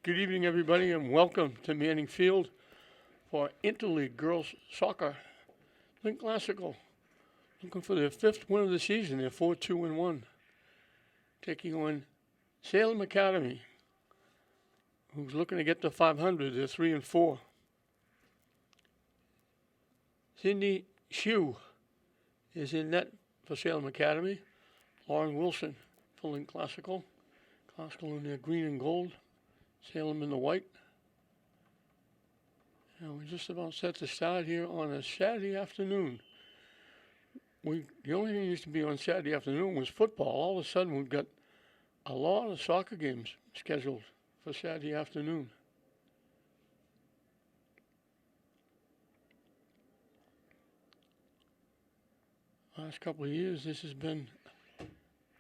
Good evening, everybody, and welcome to Manning Field for Interleague Girls Soccer. Lynn Classical, looking for their fifth win of the season. They're 4-2-1, taking on Salem Academy, who's looking to get to 500. They're 3-4. Cindy Shue is in net for Salem Academy. Lauren Wilson for Lynn Classical. Classical in their green and gold. Salem in the white. And we're just about set to start here on a Saturday afternoon. The only thing that used to be on Saturday afternoon was football. All of a sudden, we've got a lot of soccer games scheduled for Saturday afternoon. Last couple of years, this has been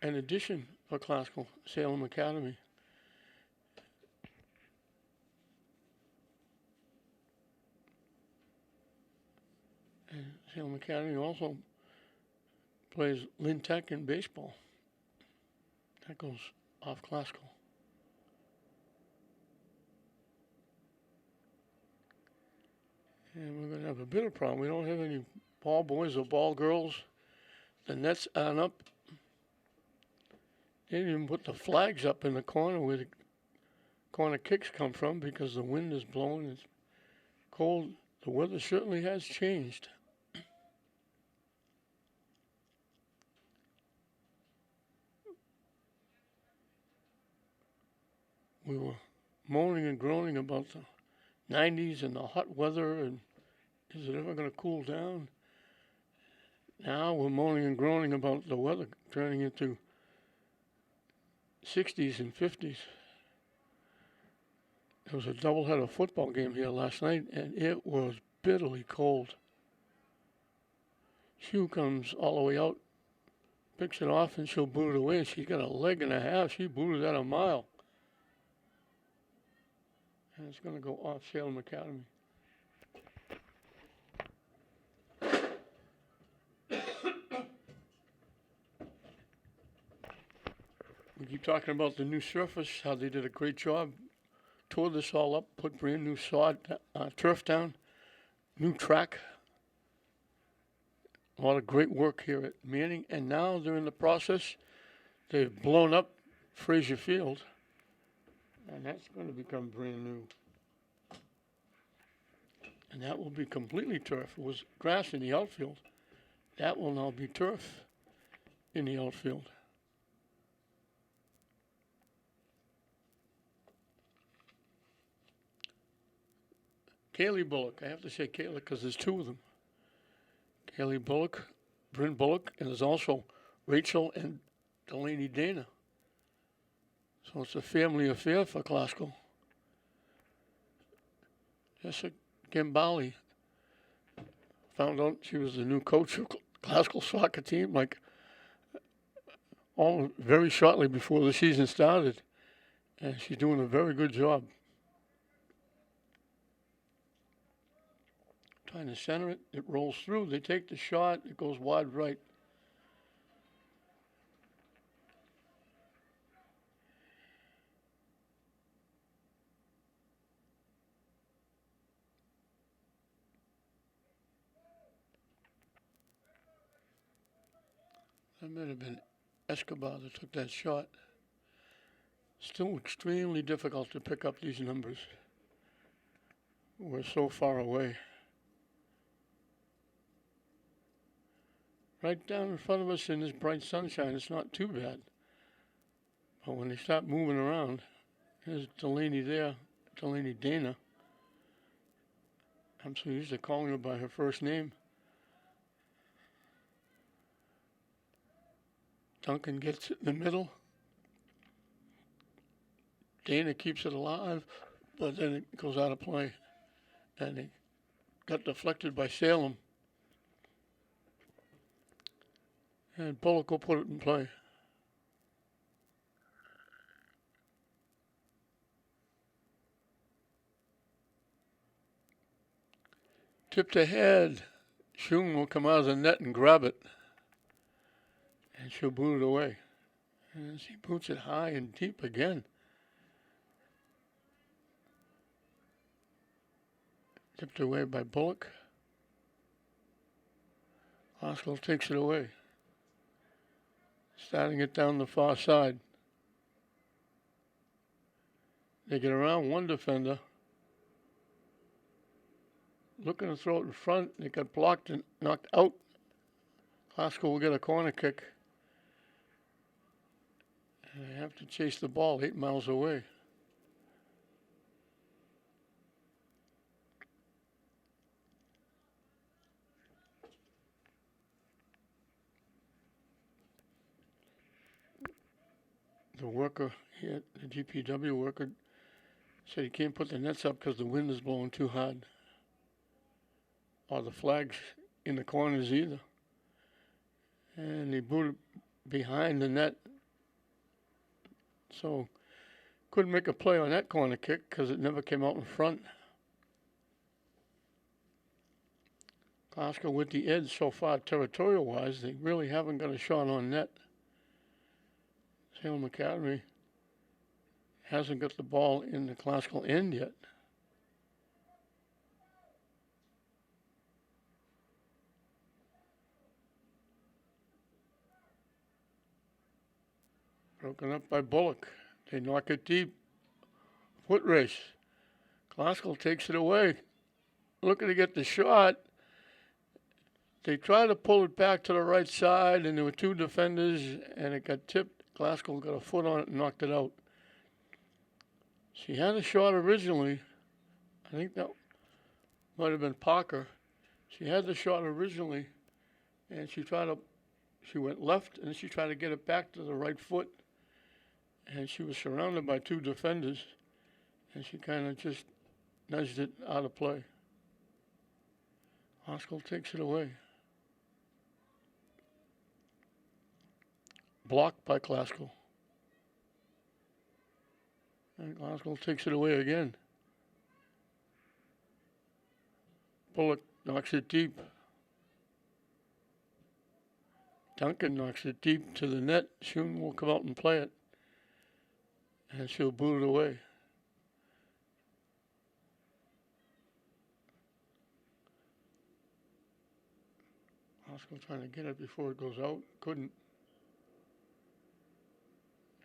an addition for Classical Salem Academy. And Salem Academy also plays Lynn Tech in baseball. That goes off Classical. And we're going to have a bit of problem. We don't have any ball boys or ball girls. The nets aren't up. They didn't even put the flags up in the corner where the corner kicks come from because the wind is blowing. It's cold. The weather certainly has changed. We were moaning and groaning about the 90s and the hot weather and is it ever going to cool down? Now we're moaning and groaning about the weather turning into 60s and 50s. There was a doubleheader football game here last night, and it was bitterly cold. Shue comes all the way out, picks it off, and she'll boot it away. And she's got a leg and a half. She booted that a mile. And it's going to go off Salem Academy. We keep talking about the new surface, how they did a great job. Tore this all up, put brand new sod, turf down, new track. A lot of great work here at Manning. And now they're in the process. They've blown up Frazier Field. And that's going to become brand new. And that will be completely turf. It was grass in the outfield. That will now be turf in the outfield. Kaylee Bullock. I have to say Kaylee because there's two of them. Kaylee Bullock, Bryn Bullock, and there's also Rachel and Delaney Dana. So it's a family affair for Classical. Jessica Gambali found out she was the new coach of Classical soccer team, like all very shortly before the season started, and she's doing a very good job. Trying to center it, it rolls through. They take the shot, it goes wide right. That might have been Escobar that took that shot. Still extremely difficult to pick up these numbers. We're so far away. Right down in front of us in this bright sunshine, it's not too bad. But when they start moving around, there's Delaney there, Delaney Dana. I'm so used to calling her by her first name. Duncan gets it in the middle. Dana keeps it alive, but then it goes out of play. And it got deflected by Salem. And Bullock will put it in play. Tipped ahead. Shung will come out of the net and grab it. And she'll boot it away. And she boots it high and deep again. Tipped away by Bullock. Classical takes it away. Starting it down the far side. They get around one defender. Looking to throw it in front. It got blocked and knocked out. Classical will get a corner kick. And they have to chase the ball 8 miles away. The worker here, the GPW worker, said he can't put the nets up because the wind is blowing too hard. Or the flags in the corners either. And he booted behind the net. So couldn't make a play on that corner kick because it never came out in front. Glasgow with the edge so far territorial-wise. They really haven't got a shot on net. Salem Academy hasn't got the ball in the classical end yet. Broken up by Bullock. They knock it deep. Foot race. Classical takes it away. Looking to get the shot. They try to pull it back to the right side, and there were two defenders, and it got tipped. Classical got a foot on it and knocked it out. She had a shot originally. I think that might have been Parker. She had the shot originally, and she went left, and she tried to get it back to the right foot. And she was surrounded by two defenders, and she kind of just nudged it out of play. Classical takes it away. Blocked by Classical. And Classical takes it away again. Bullock knocks it deep. Duncan knocks it deep to the net. Shun will come out and play it. And she'll boot it away. Classical trying to get it before it goes out. Couldn't.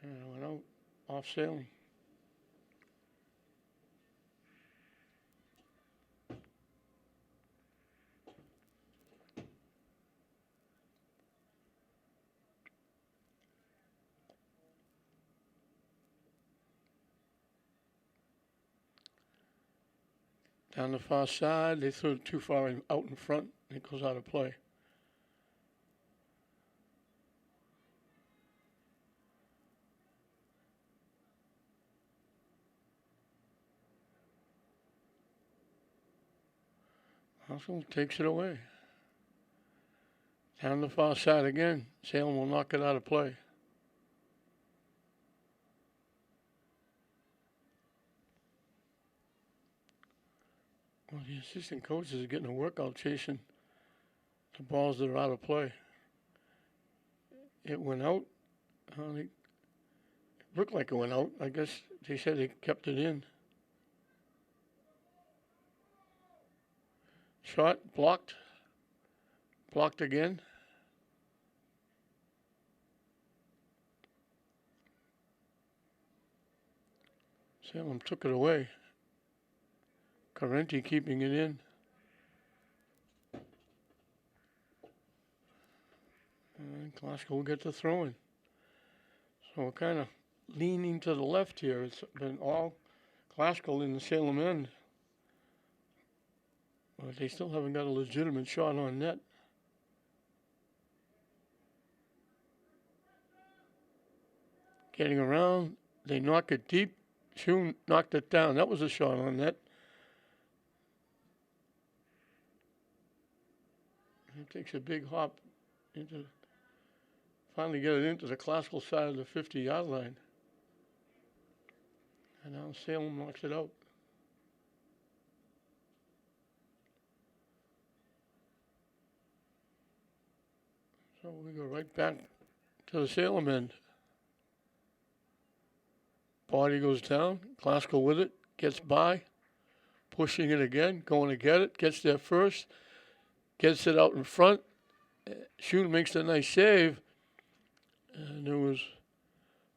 And it went out off Salem. Down the far side, they threw it too far out in front, and it goes out of play. Classical takes it away. Down the far side again. Salem will knock it out of play. Well, the assistant coaches are getting a workout chasing the balls that are out of play. It went out. It looked like it went out. I guess they said they kept it in. Shot, blocked. Blocked again. Salem took it away. Carenti keeping it in. And Glasgow will get the throw in. So we're kind of leaning to the left here. It's been all Glasgow in the Salem end. But they still haven't got a legitimate shot on net. Getting around, they knock it deep. Shun knocked it down. That was a shot on net. It takes a big hop into, finally get it into the Classical side of the 50-yard line. And now Salem knocks it out. So we go right back to the Salem end. Body goes down, Classical with it, gets by, pushing it again, going to get it, gets there first, gets it out in front. Shun makes a nice save, and there was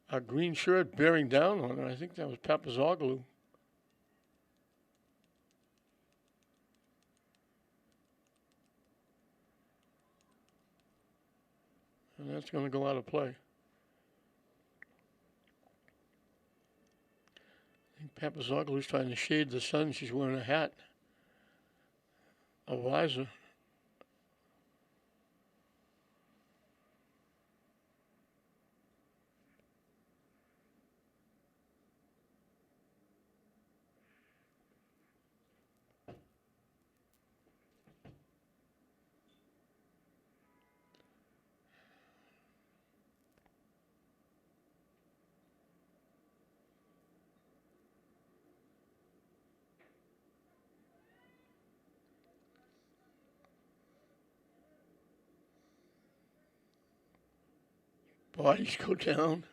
a green shirt bearing down on her. I think that was Papazoglu. And that's going to go out of play. I think Papazoglu's trying to shade the sun. She's wearing a hat, a visor. Bodies go down.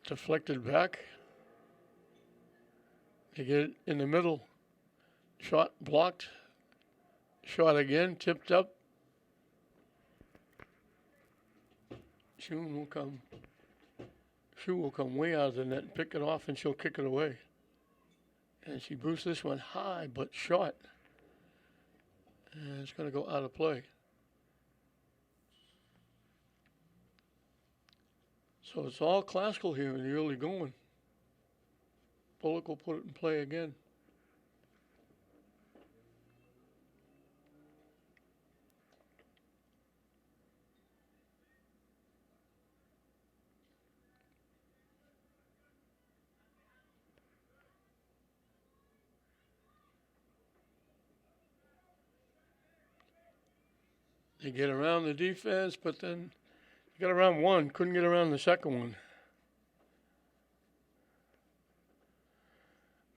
Deflected back. They get it in the middle. Shot blocked. Shot again, tipped up. Shun will come way out of the net and pick it off, and she'll kick it away. And she boosts this one high but short. And it's going to go out of play. So it's all classical here in the early going. Bullock will put it in play again. They get around the defense, but then got around one, couldn't get around the second one.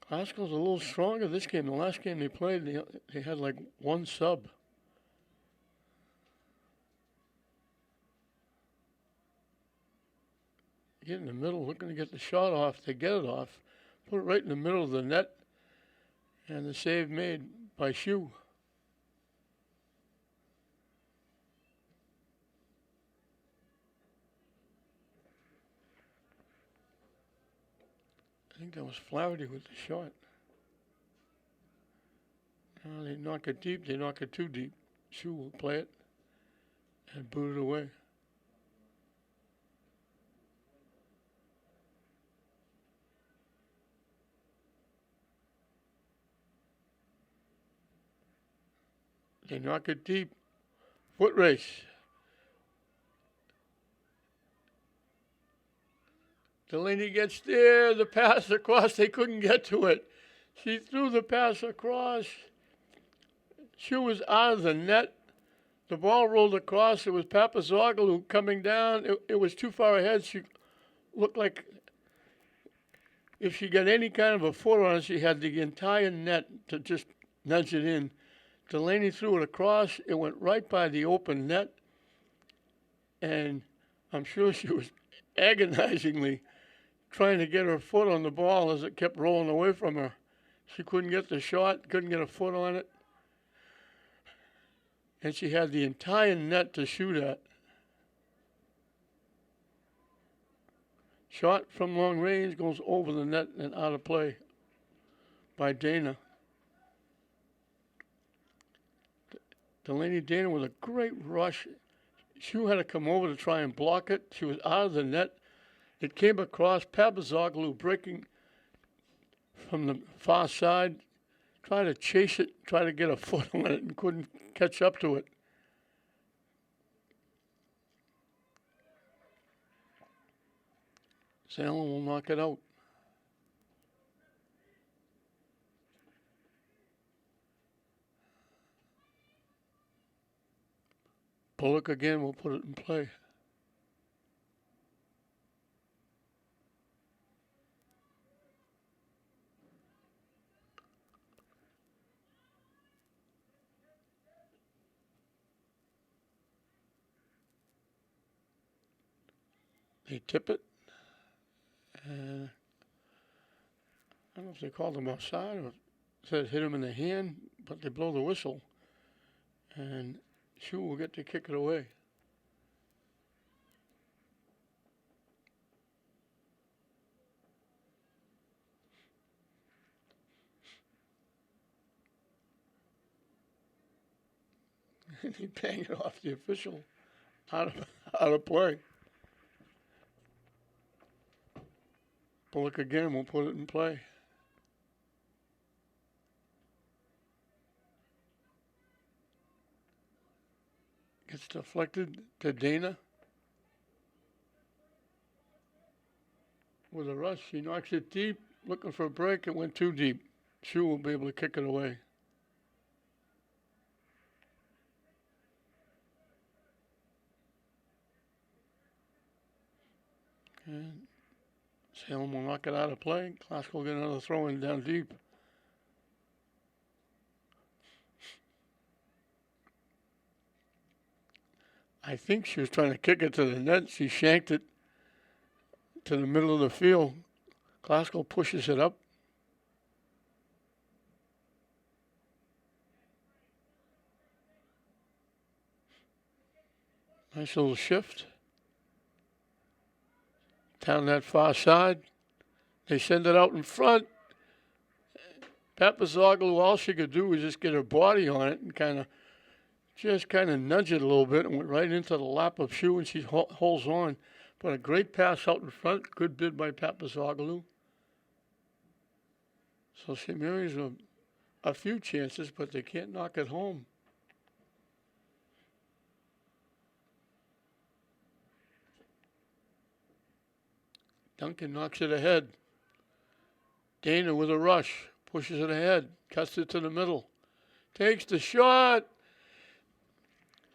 Classical's a little stronger this game. The last game they played, they had like one sub. Get in the middle, looking to get the shot off. They get it off, put it right in the middle of the net, and the save made by Shu. I think that was Flaherty with the shot. They knock it deep. They knock it too deep. Shu will play it and boot it away. They knock it deep. Foot race. Delaney gets there, the pass across, they couldn't get to it. She threw the pass across. She was out of the net. The ball rolled across. It was Papazoglu coming down. It was too far ahead. She looked like if she got any kind of a foot on it, she had the entire net to just nudge it in. Delaney threw it across. It went right by the open net. And I'm sure she was agonizingly trying to get her foot on the ball as it kept rolling away from her. She couldn't get the shot, couldn't get a foot on it. And she had the entire net to shoot at. Shot from long range goes over the net and out of play by Dana. Delaney Dana with a great rush. Shu had to come over to try and block it. She was out of the net. It came across. Papazoglu breaking from the far side. Tried to chase it, tried to get a foot on it, and couldn't catch up to it. Salem will knock it out. Bullock again will put it in play. They tip it. And I don't know if they called him offside or said hit him in the hand, but they blow the whistle, and Shu will get to kick it away. And he banged it off the official out of play. Bullock again will put it in play. Gets deflected to Dana. With a rush, he knocks it deep, looking for a break. It went too deep. Shu will be able to kick it away. And Salem will knock it out of play. Classical will get another throw in down deep. I think she was trying to kick it to the net. She shanked it to the middle of the field. Classical pushes it up. Nice little shift. Down that far side. They send it out in front. Papazoglu, all she could do was just get her body on it and kind of nudge it a little bit and went right into the lap of Shu, and she holds on. But a great pass out in front. Good bid by Papazoglu. So St. Mary's a few chances, but they can't knock it home. Duncan knocks it ahead. Dana with a rush. Pushes it ahead. Cuts it to the middle. Takes the shot.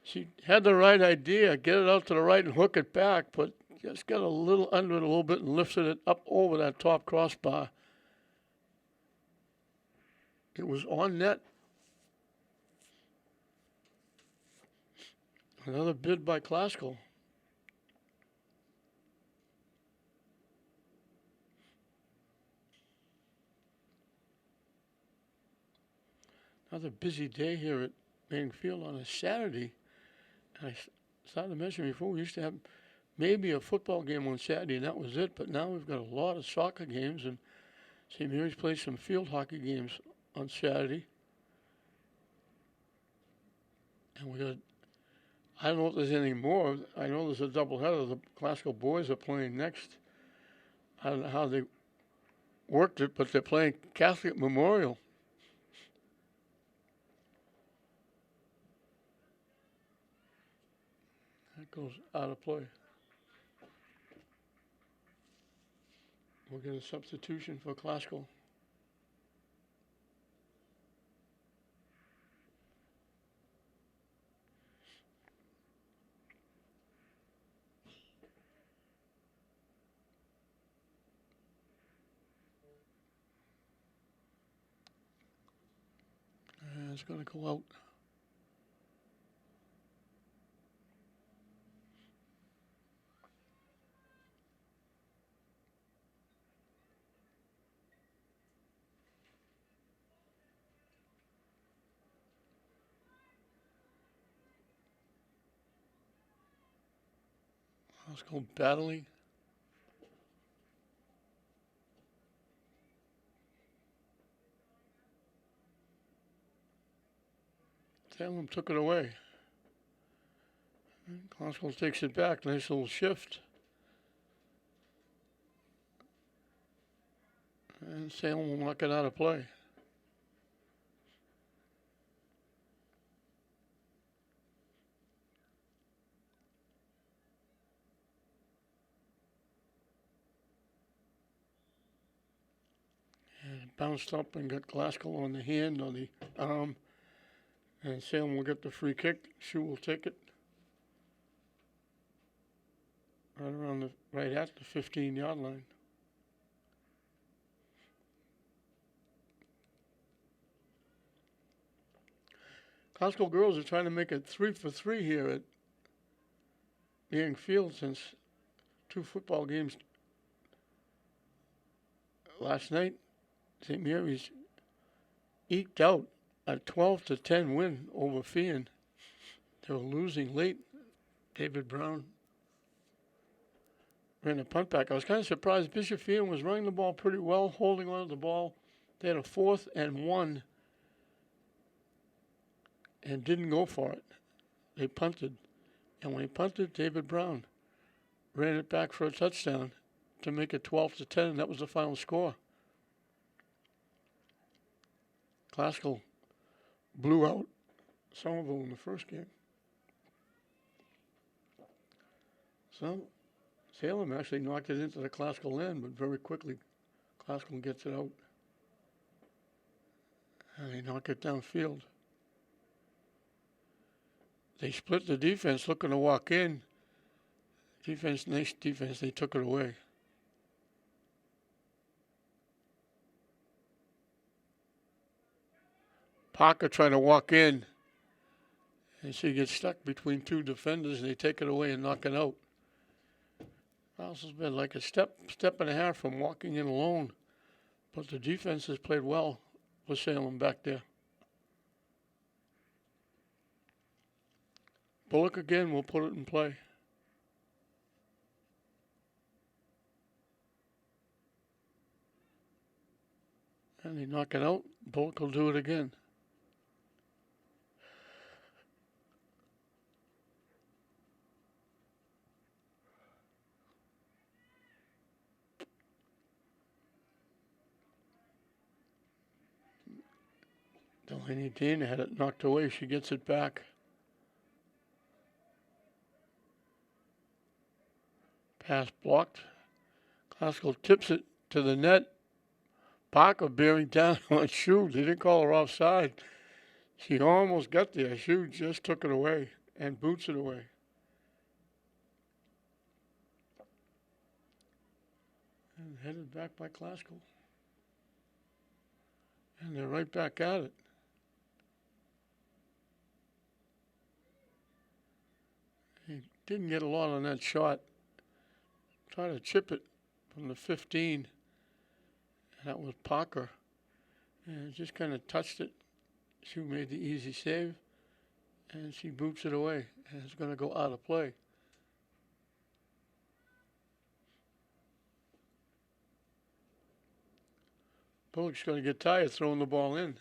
She had the right idea. Get it out to the right and hook it back, but just got a little under it a little bit and lifted it up over that top crossbar. It was on net. Another bid by Classical. Another busy day here at Manning Field on a Saturday. And I started to mention before, we used to have maybe a football game on Saturday, and that was it. But now we've got a lot of soccer games, and St. Mary's plays some field hockey games on Saturday. And we got, I don't know if there's any more. I know there's a doubleheader. The Classical boys are playing next. I don't know how they worked it, but they're playing Catholic Memorial. That goes out of play. We'll get a substitution for Classical. And it's going to go out. Let's go battling. Salem took it away. Classical takes it back. Nice little shift. And Salem will knock it out of play. And it bounced up and got Classical on the hand, on the arm. And Salem will get the free kick. Shu will take it. Right at the 15-yard line. Classical girls are trying to make it 3 for 3 here at Manning Field since 2 football games last night. St. Mary's eked out a 12-10 win over Fian. They were losing late. David Brown ran a punt back. I was kind of surprised. Bishop Fian was running the ball pretty well, holding on to the ball. They had a 4th and 1 and didn't go for it. They punted. And when he punted, David Brown ran it back for a touchdown to make it 12-10. That was the final score. Classical blew out Somerville in the first game. So Salem actually knocked it into the Classical end, but very quickly Classical gets it out. And they knock it downfield. They split the defense looking to walk in. Defense, nice defense, they took it away. Parker trying to walk in. And she gets stuck between 2 defenders, and they take it away and knock it out. Fouls been like a step and a half from walking in alone. But the defense has played well for Salem back there. Bullock again will put it in play. And they knock it out. Bullock will do it again. Delaney Dean had it knocked away. She gets it back. Pass blocked. Classical tips it to the net. Parker bearing down on Shue. They didn't call her offside. She almost got there. Shue just took it away and boots it away. And headed back by Classical. And they're right back at it. He didn't get a lot on that shot. Tried to chip it from the 15. That was Parker. And just kind of touched it. She made the easy save. And she boots it away. And it's going to go out of play. Bullock's going to get tired throwing the ball in.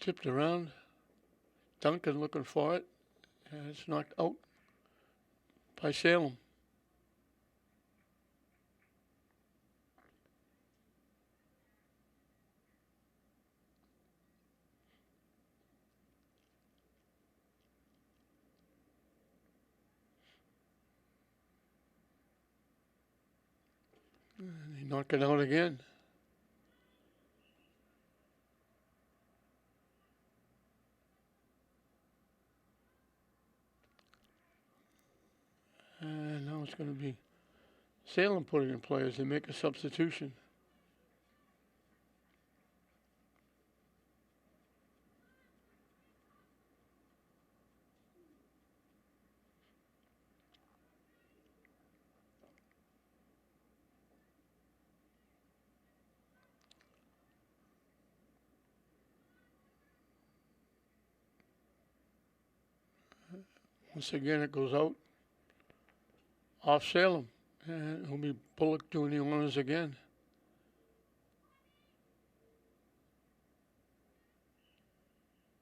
Tipped around. Duncan looking for it. And it's knocked out by Salem. And they knock it out again. And now it's going to be Salem putting in play as they make a substitution. Once again, it goes out off Salem. And it'll be Bullock doing the honors again.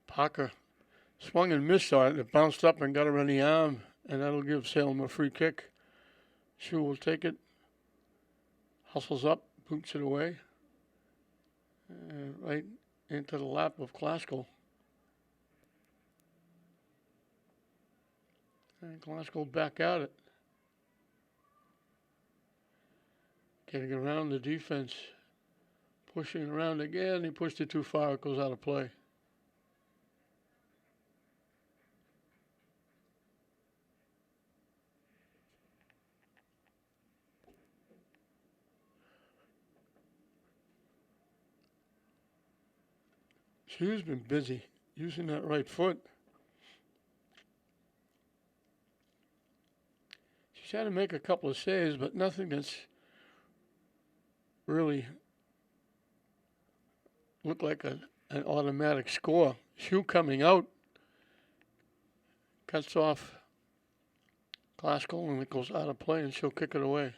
Parker swung and missed on it. It bounced up and got her on the arm. And that'll give Salem a free kick. Shue will take it. Hustles up, boots it away. Right into the lap of Classical. And Classical back at it. Getting around the defense. Pushing around again. He pushed it too far. It goes out of play. Shu's been busy using that right foot. She's had to make a couple of saves, but nothing that's really looked like an automatic score. Shu coming out, cuts off Classical, and it goes out of play, and she'll kick it away.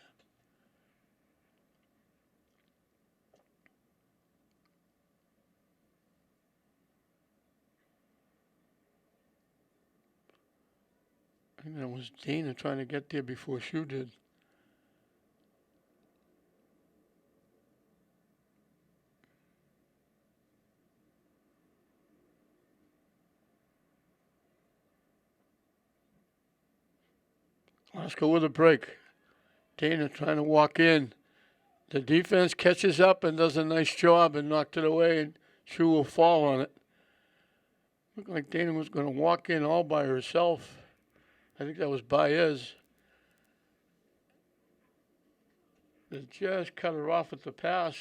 I think that was Dana trying to get there before Shu did. Let's go with a break. Dana trying to walk in. The defense catches up and does a nice job and knocked it away, and Shu will fall on it. Looked like Dana was going to walk in all by herself. I think that was Baez. They just cut her off at the pass.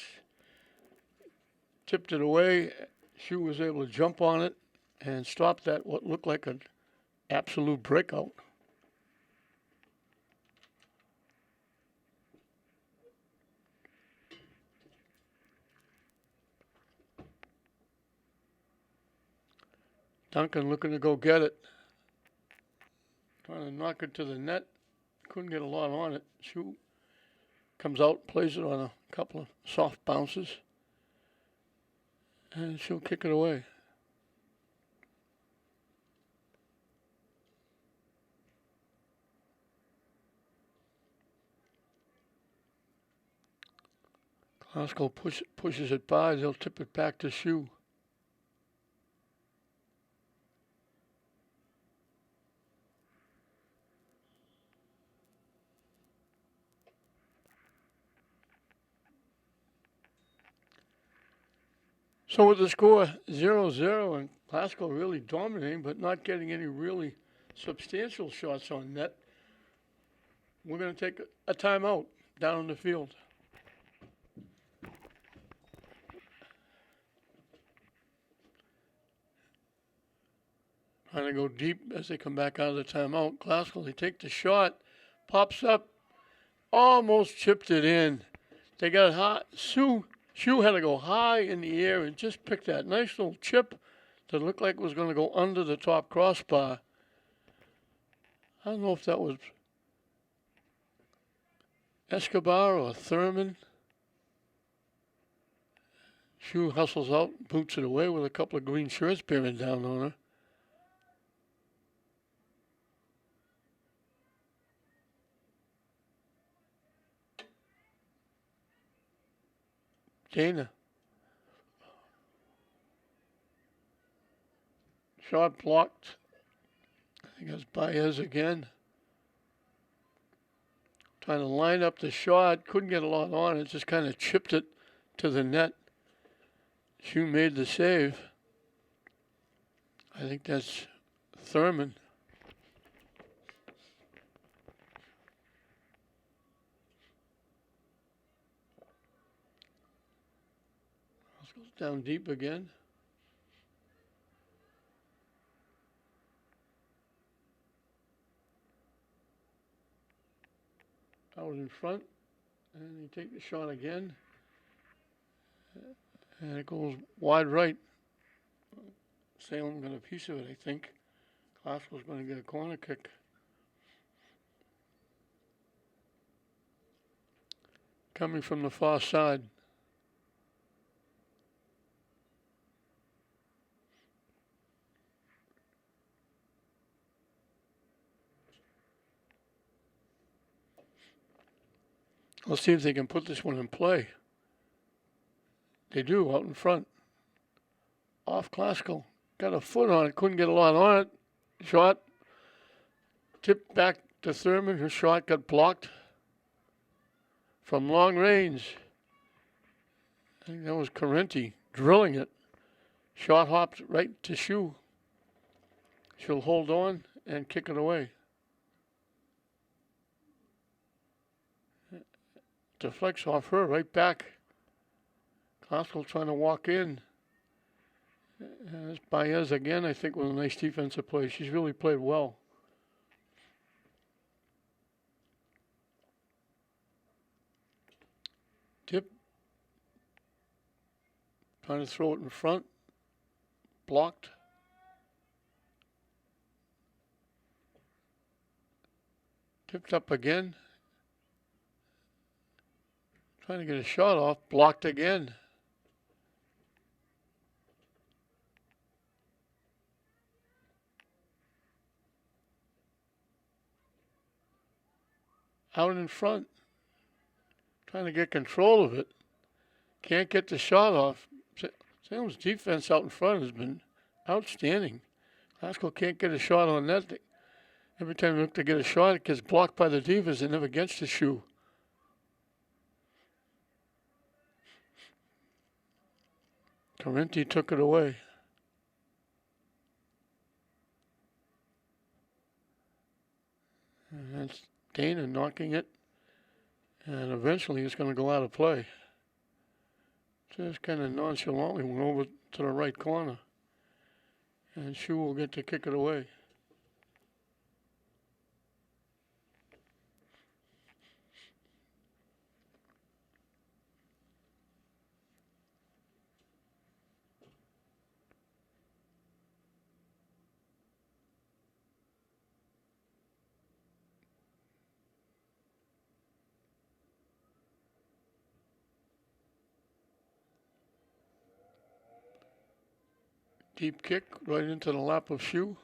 Tipped it away. Shu was able to jump on it and stop that, what looked like an absolute breakout. Duncan looking to go get it. Trying to knock it to the net. Couldn't get a lot on it. Shu comes out, plays it on a couple of soft bounces. And she'll kick it away. Classical pushes it by. They'll tip it back to Shu. So with the score 0-0 and Classical really dominating but not getting any really substantial shots on net, we're going to take a timeout down on the field. Trying to go deep as they come back out of the timeout. Classical, they take the shot, pops up, almost chipped it in. They got hot. Shu had to go high in the air and just pick that nice little chip that looked like it was going to go under the top crossbar. I don't know if that was Escobar or Thurman. Shu hustles out, boots it away with a couple of green shirts bearing down on her. Dana. Shot blocked. I think that's Baez again. Trying to line up the shot. Couldn't get a lot on it. Just kind of chipped it to the net. Shu made the save. I think that's Thurman. Goes down deep again. Out in front, and you take the shot again, and it goes wide right. Salem got a piece of it, I think. Classical's going to get a corner kick. Coming from the far side. Let's see if they can put this one in play. They do, out in front. Off Classical. Got a foot on it, couldn't get a lot on it. Shot. Tipped back to Thurman. Her shot got blocked from long range. I think that was Correnti drilling it. Shot hopped right to Shu. She'll hold on and kick it away. Deflects off her, right back. Classical trying to walk in. And this Baez again, I think, with a nice defensive play. She's really played well. Tip. Trying to throw it in front. Blocked. Tipped up again. Trying to get a shot off. Blocked again. Out in front. Trying to get control of it. Can't get the shot off. Salem's defense out in front has been outstanding. Glasgow can't get a shot on that. Every time they look to get a shot, it gets blocked by the Divas and never gets the shoe. Correnti took it away. And that's Dana knocking it. And eventually it's going to go out of play. Just kind of nonchalantly went over to the right corner. And Shu will get to kick it away. Deep kick right into the lap of Shu.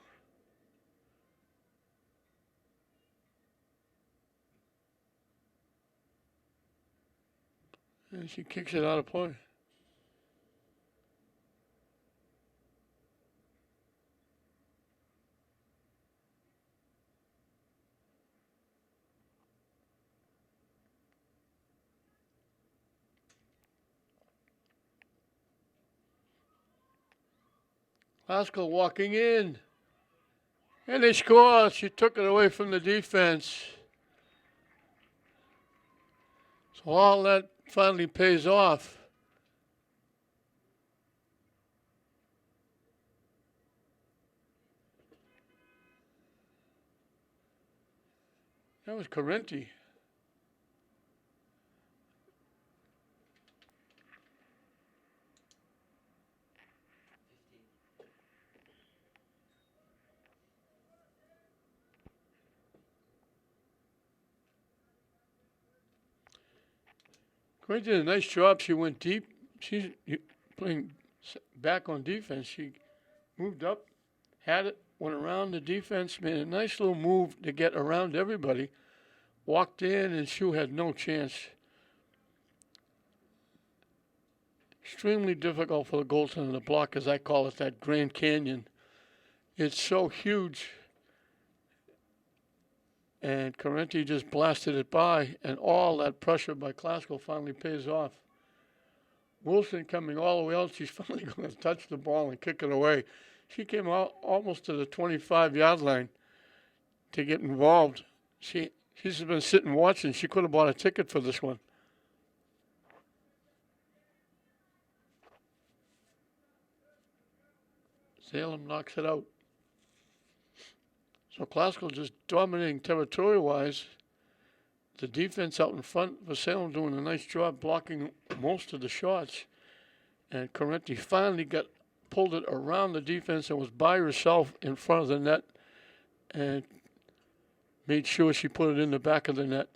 And she kicks it out of play. Glasgow walking in. And they score. She took it away from the defense. So all that finally pays off. That was Correnti. Correnti did a nice job. She went deep. She's playing back on defense. She moved up, had it, went around the defense, made a nice little move to get around everybody. Walked in, and Shu had no chance. Extremely difficult for the goaltender to block, as I call it, that Grand Canyon. It's so huge. And Correnti just blasted it by, and all that pressure by Glasgow finally pays off. Wilson coming all the way out. She's finally going to touch the ball and kick it away. She came out almost to the 25-yard line to get involved. She's been sitting watching. She could have bought a ticket for this one. Salem knocks it out. So Glasgow just dominating territorial-wise. The defense out in front for Salem doing a nice job blocking most of the shots. And Correnti finally pulled it around the defense and was by herself in front of the net and made sure she put it in the back of the net.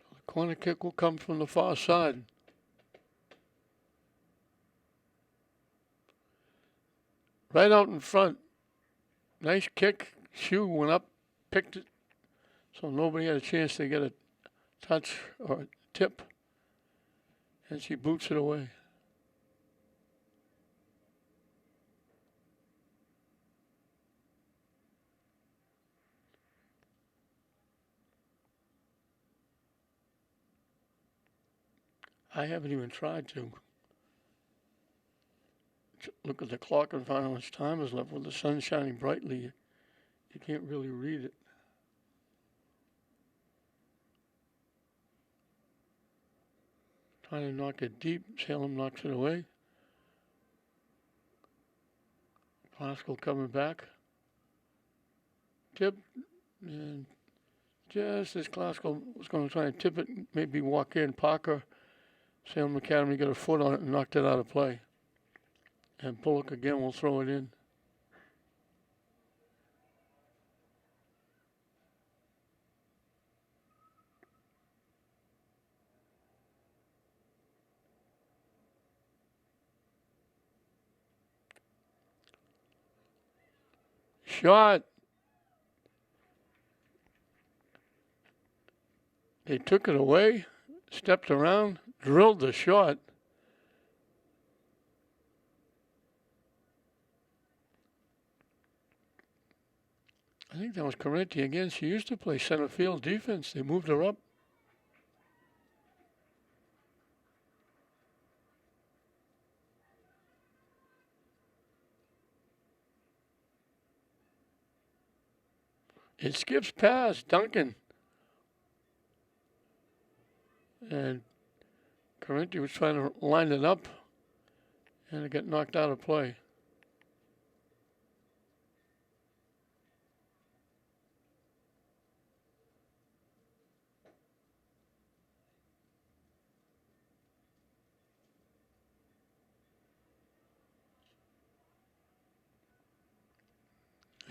The corner kick will come from the far side. Right out in front. Nice kick. Shoe went up, picked it, so nobody had a chance to get a touch or a tip. And she boots it away. I haven't even tried to look at the clock and find how much time is left. With the sun shining brightly, you can't really read it. Trying to knock it deep. Salem knocks it away. Classical coming back. Tip. And just as Classical was going to try and tip it, maybe walk in, Parker, Salem Academy got a foot on it and knocked it out of play. And Bullock again will throw it in. Shot. They took it away, stepped around, drilled the shot. I think that was Correnti again. She used to play center field defense. They moved her up. It skips past Duncan. And Correnti was trying to line it up, and it got knocked out of play.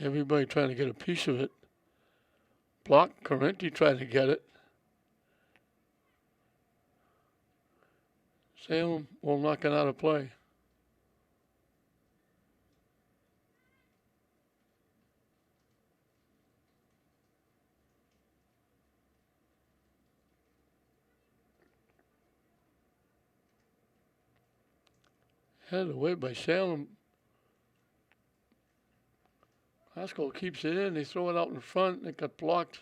Everybody trying to get a piece of it. Block, Correnti tried to get it. Salem will knock it out of play. Headed away by Salem. Classical keeps it in. They throw it out in front. It got blocked.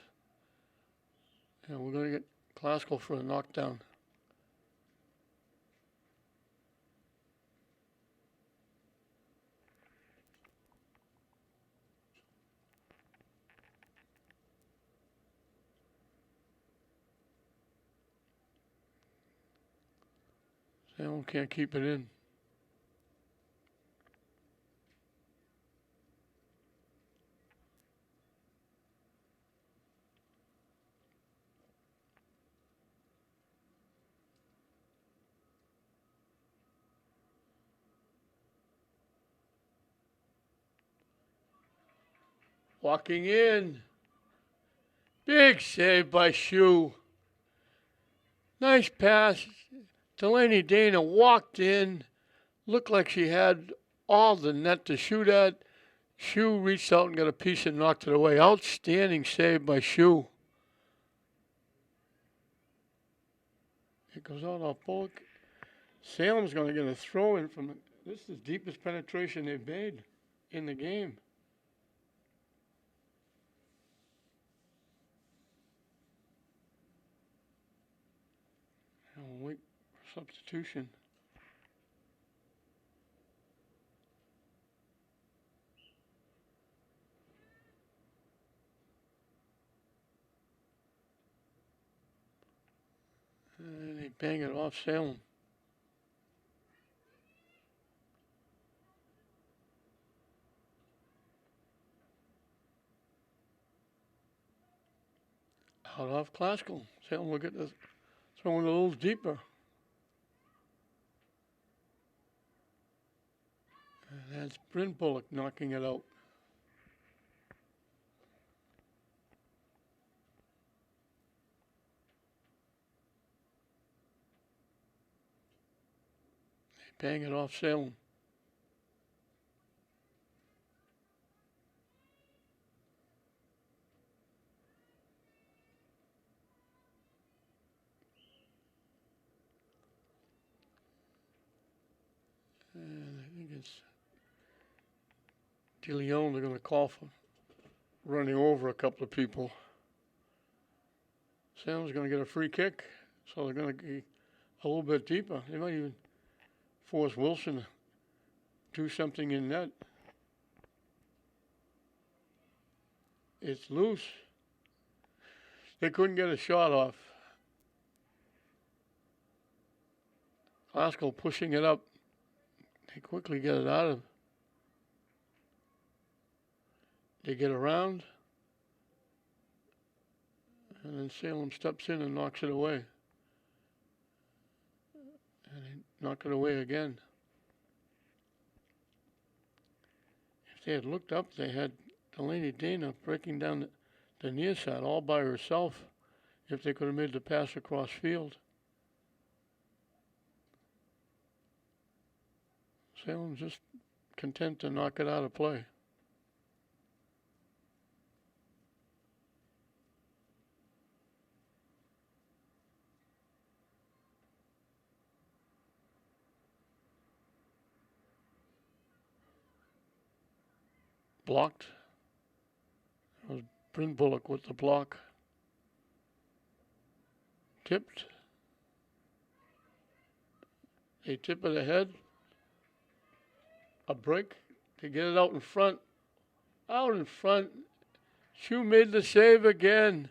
And we're going to get Classical for a knockdown. Salem can't keep it in. Walking in. Big save by Shue. Nice pass. Delaney Dana walked in. Looked like she had all the net to shoot at. Shue reached out and got a piece and knocked it away. Outstanding save by Shue. It goes out off Bullock. Salem's going to get a throw in from this is the deepest penetration they've made in the game. And we'll wait for substitution. And they bang it off Salem. Out off Classical. Salem will get this throwing a little deeper. And that's Bryn Bullock knocking it out. They bang it off Salem. And I think it's DeLeon they're going to call for running over a couple of people. Salem's going to get a free kick, so they're going to be a little bit deeper. They might even force Wilson to do something in net. It's loose. They couldn't get a shot off. Classical pushing it up. They quickly get it out of. They get around. And then Salem steps in and knocks it away. And they knock it away again. If they had looked up, they had Delaney Dana breaking down the near side all by herself if they could have made the pass across field. Salem just content to knock it out of play. Blocked. That was Bryn Bullock with the block. Tipped. They tip it ahead. A break to get it out in front. Out in front. Shue made the save again.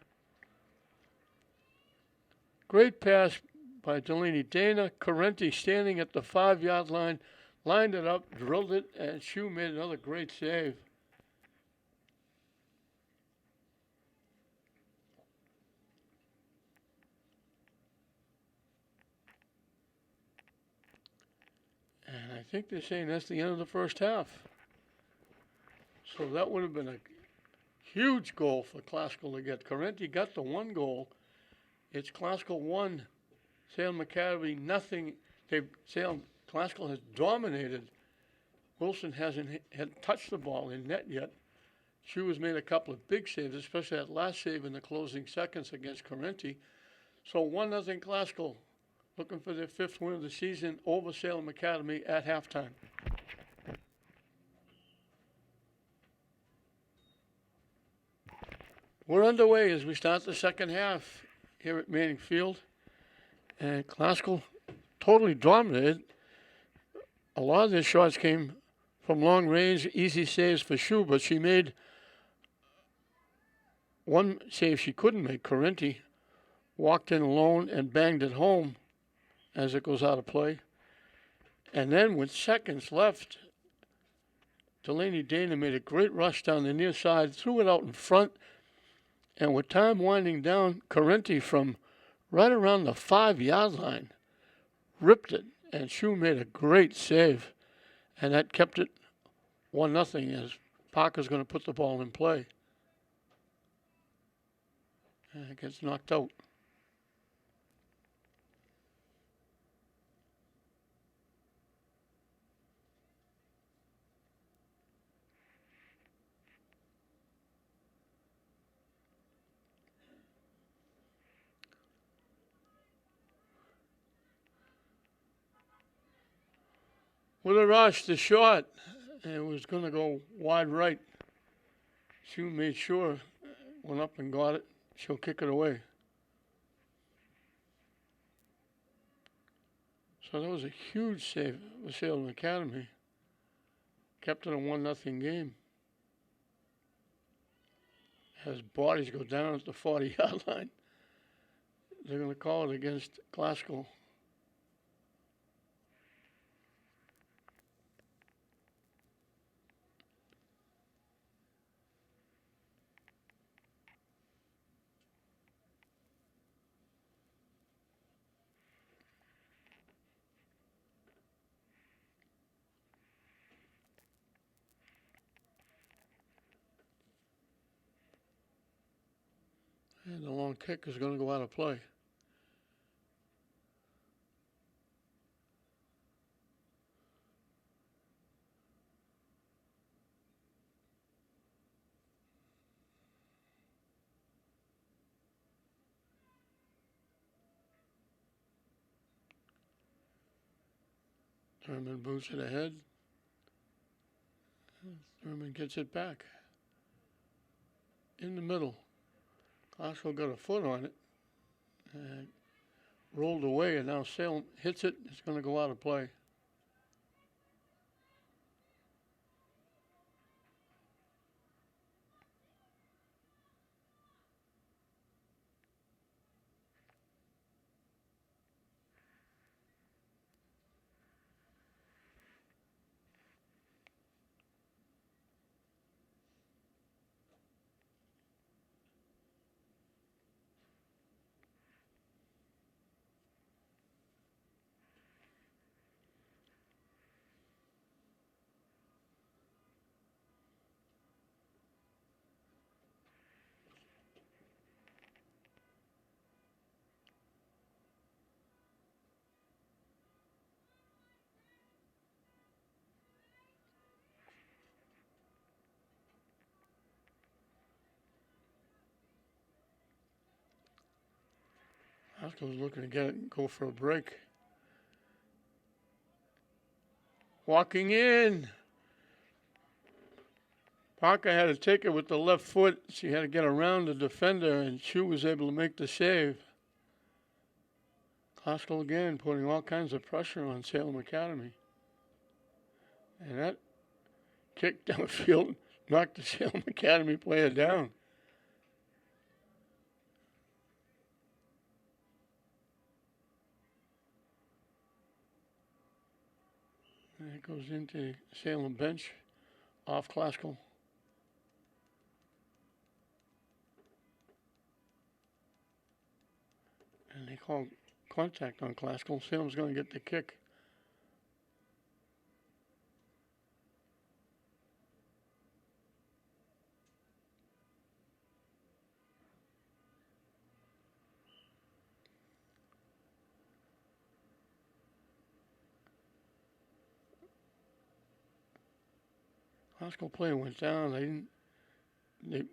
Great pass by Delaney Dana. Correnti standing at the 5-yard line. Lined it up, drilled it, and Shue made another great save. And I think they're saying that's the end of the first half. So that would have been a huge goal for Classical to get. Correnti got the 1 goal. It's Classical 1, Salem Academy nothing. Classical has dominated. Wilson hasn't touched the ball in net yet. Shue has made a couple of big saves, especially that last save in the closing seconds against Correnti. So 1-0 Classical, looking for their 5th win of the season over Salem Academy at halftime. We're underway as we start the second half here at Manning Field. And Classical totally dominated. A lot of their shots came from long range, easy saves for Shue, but she made one save she couldn't make. Correnti walked in alone and banged it home as it goes out of play. And then with seconds left, Delaney Dana made a great rush down the near side, threw it out in front, and with time winding down, Correnti from right around the 5-yard line ripped it, and Shue made a great save, and that kept it 1-0 as Parker's going to put the ball in play. And it gets knocked out. With a rush, the shot, it was going to go wide right. Shue made sure, went up and got it. She'll kick it away. So that was a huge save for Salem Academy. Kept it a 1-0 game. As bodies go down at the 40-yard line, they're going to call it against Classical. And the long kick is going to go out of play. Thurman boots it ahead. Thurman gets it back. In the middle. Classical got a foot on it and rolled away, and now Salem hits it. It's going to go out of play. Haskell's looking to get it and go for a break. Walking in. Parker had to take it with the left foot. She had to get around the defender, and Shu was able to make the save. Haskell again putting all kinds of pressure on Salem Academy. And that kick downfield knocked the Salem Academy player down. And it goes into Salem bench, off Classical. And they call contact on Classical. Salem's going to get the kick. Classical player went down. They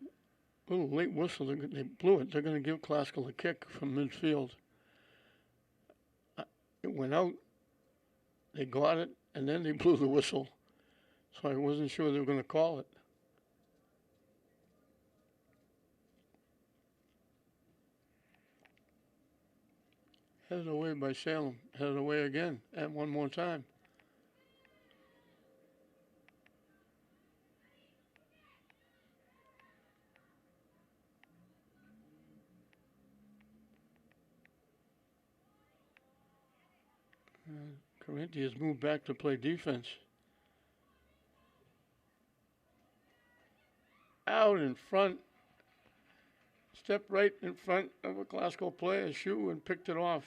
little late whistle. They blew it. They're going to give Classical a kick from midfield. It went out. They got it, and then they blew the whistle. So I wasn't sure they were going to call it. Headed away by Salem. Headed away again. And one more time. Corinthians moved back to play defense. Out in front. Stepped right in front of a Classical player's shoe and picked it off.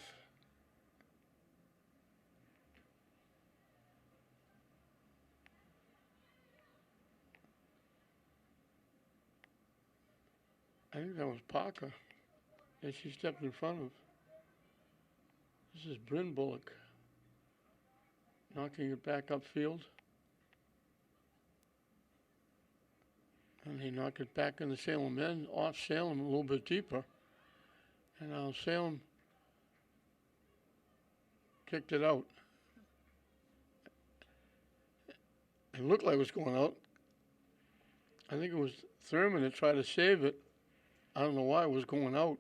I think that was Parker that she stepped in front of. This is Bryn Bullock. Knocking it back upfield. And they knock it back in the Salem end, off Salem a little bit deeper. And now Salem kicked it out. It looked like it was going out. I think it was Thurman that tried to save it. I don't know why it was going out.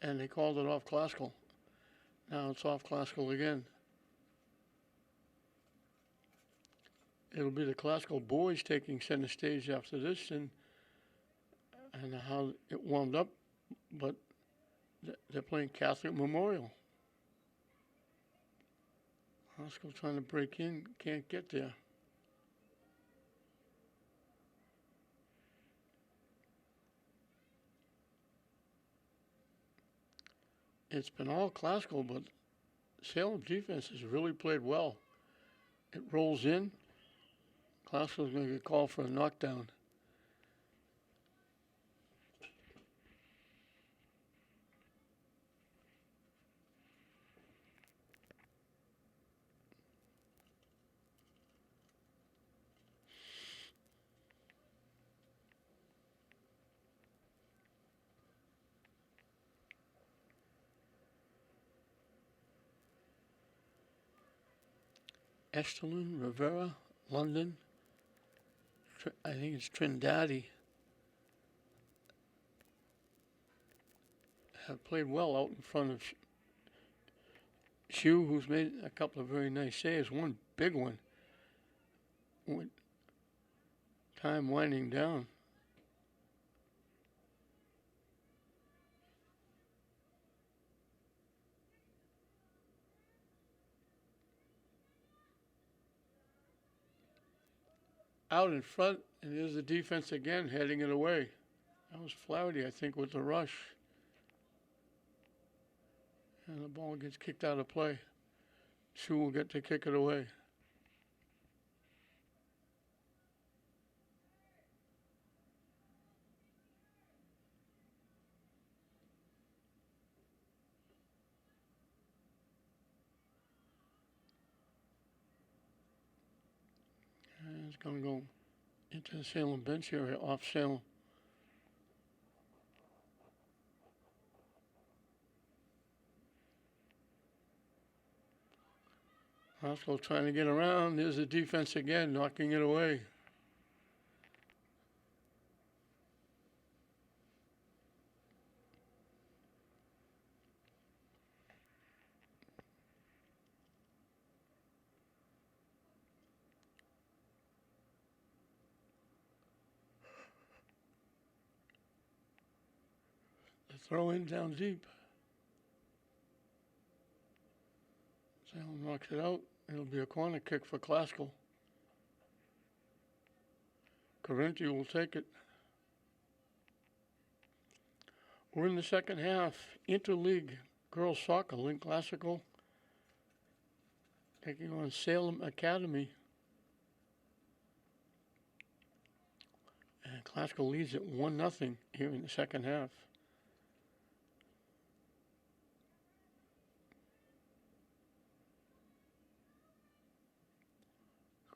And they called it off Classical. Now it's off Classical again. It'll be the Classical boys taking center stage after this, and how it wound up, but they're playing Catholic Memorial. Classical trying to break in, can't get there. It's been all Classical, but Salem defense has really played well. It rolls in. Classical's going to get called for a knockdown. Estelin, Rivera, London. I think it's Trindade. Have played well out in front of Shu, who's made a couple of very nice saves. One big one. With time winding down. Out in front, and there's the defense again, heading it away. That was Flaherty, I think, with the rush. And the ball gets kicked out of play. Shu will get to kick it away. And it's going to go into the Salem bench area, off Salem. Classical trying to get around. There's the defense again, knocking it away. The throw in down deep. Salem knocks it out. It'll be a corner kick for Classical. Correnti will take it. We're in the second half. Interleague Girls Soccer, Lynn Classical taking on Salem Academy. And Classical leads at 1-0 here in the second half.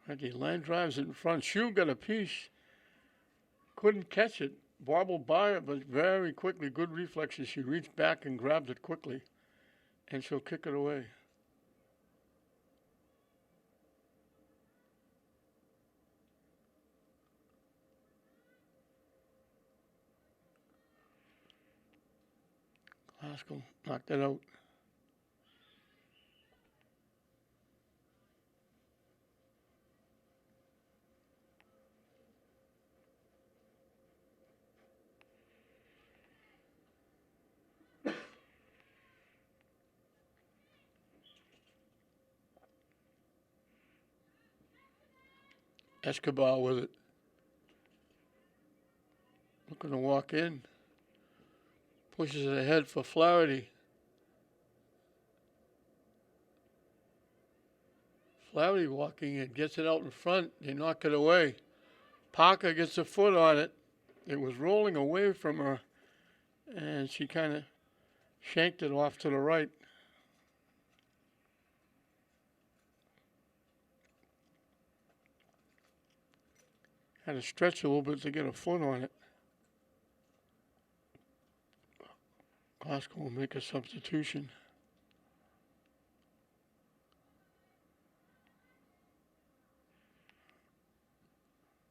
The line drives it in front. Shu got a piece. Couldn't catch it. Bobbled by it, but very quickly, good reflexes. She reached back and grabbed it quickly. And she'll kick it away. Classical knocked it out. Escobar with it. Looking to walk in. Pushes it ahead for Flaherty. Flaherty walking in, gets it out in front. They knock it away. Parker gets a foot on it. It was rolling away from her, and she kind of shanked it off to the right. Had to stretch a little bit to get a foot on it. Glasgow will make a substitution.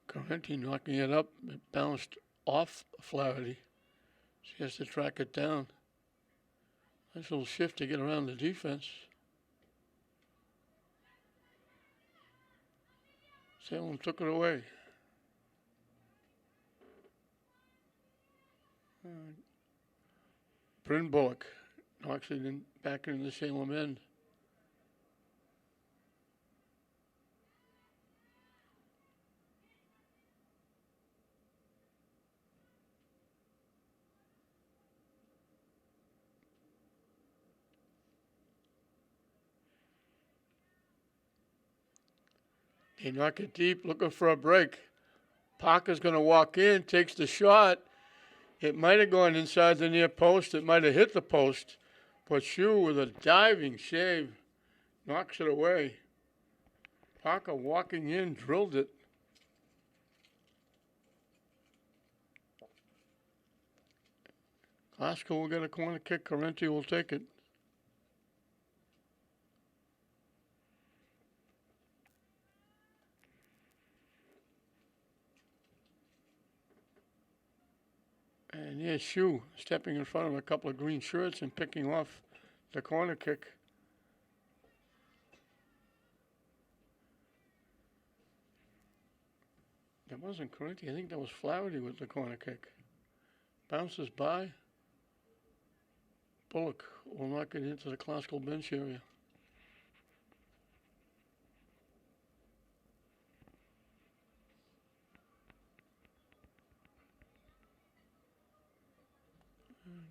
Correnti knocking it up. It bounced off Flaherty. She has to track it down. Nice little shift to get around the defense. Salem took it away. Bryn Bullock knocks it in back into the Salem end. They knock it deep, looking for a break. Parker's going to walk in, takes the shot. It might have gone inside the near post. It might have hit the post. But Shu, with a diving save, knocks it away. Parker walking in, drilled it. Glasgow will get a corner kick. Correnti will take it. And here's Shu stepping in front of a couple of green shirts and picking off the corner kick. That wasn't Correnti. I think that was Flaherty with the corner kick. Bounces by. Bullock will knock it into the Classical bench area.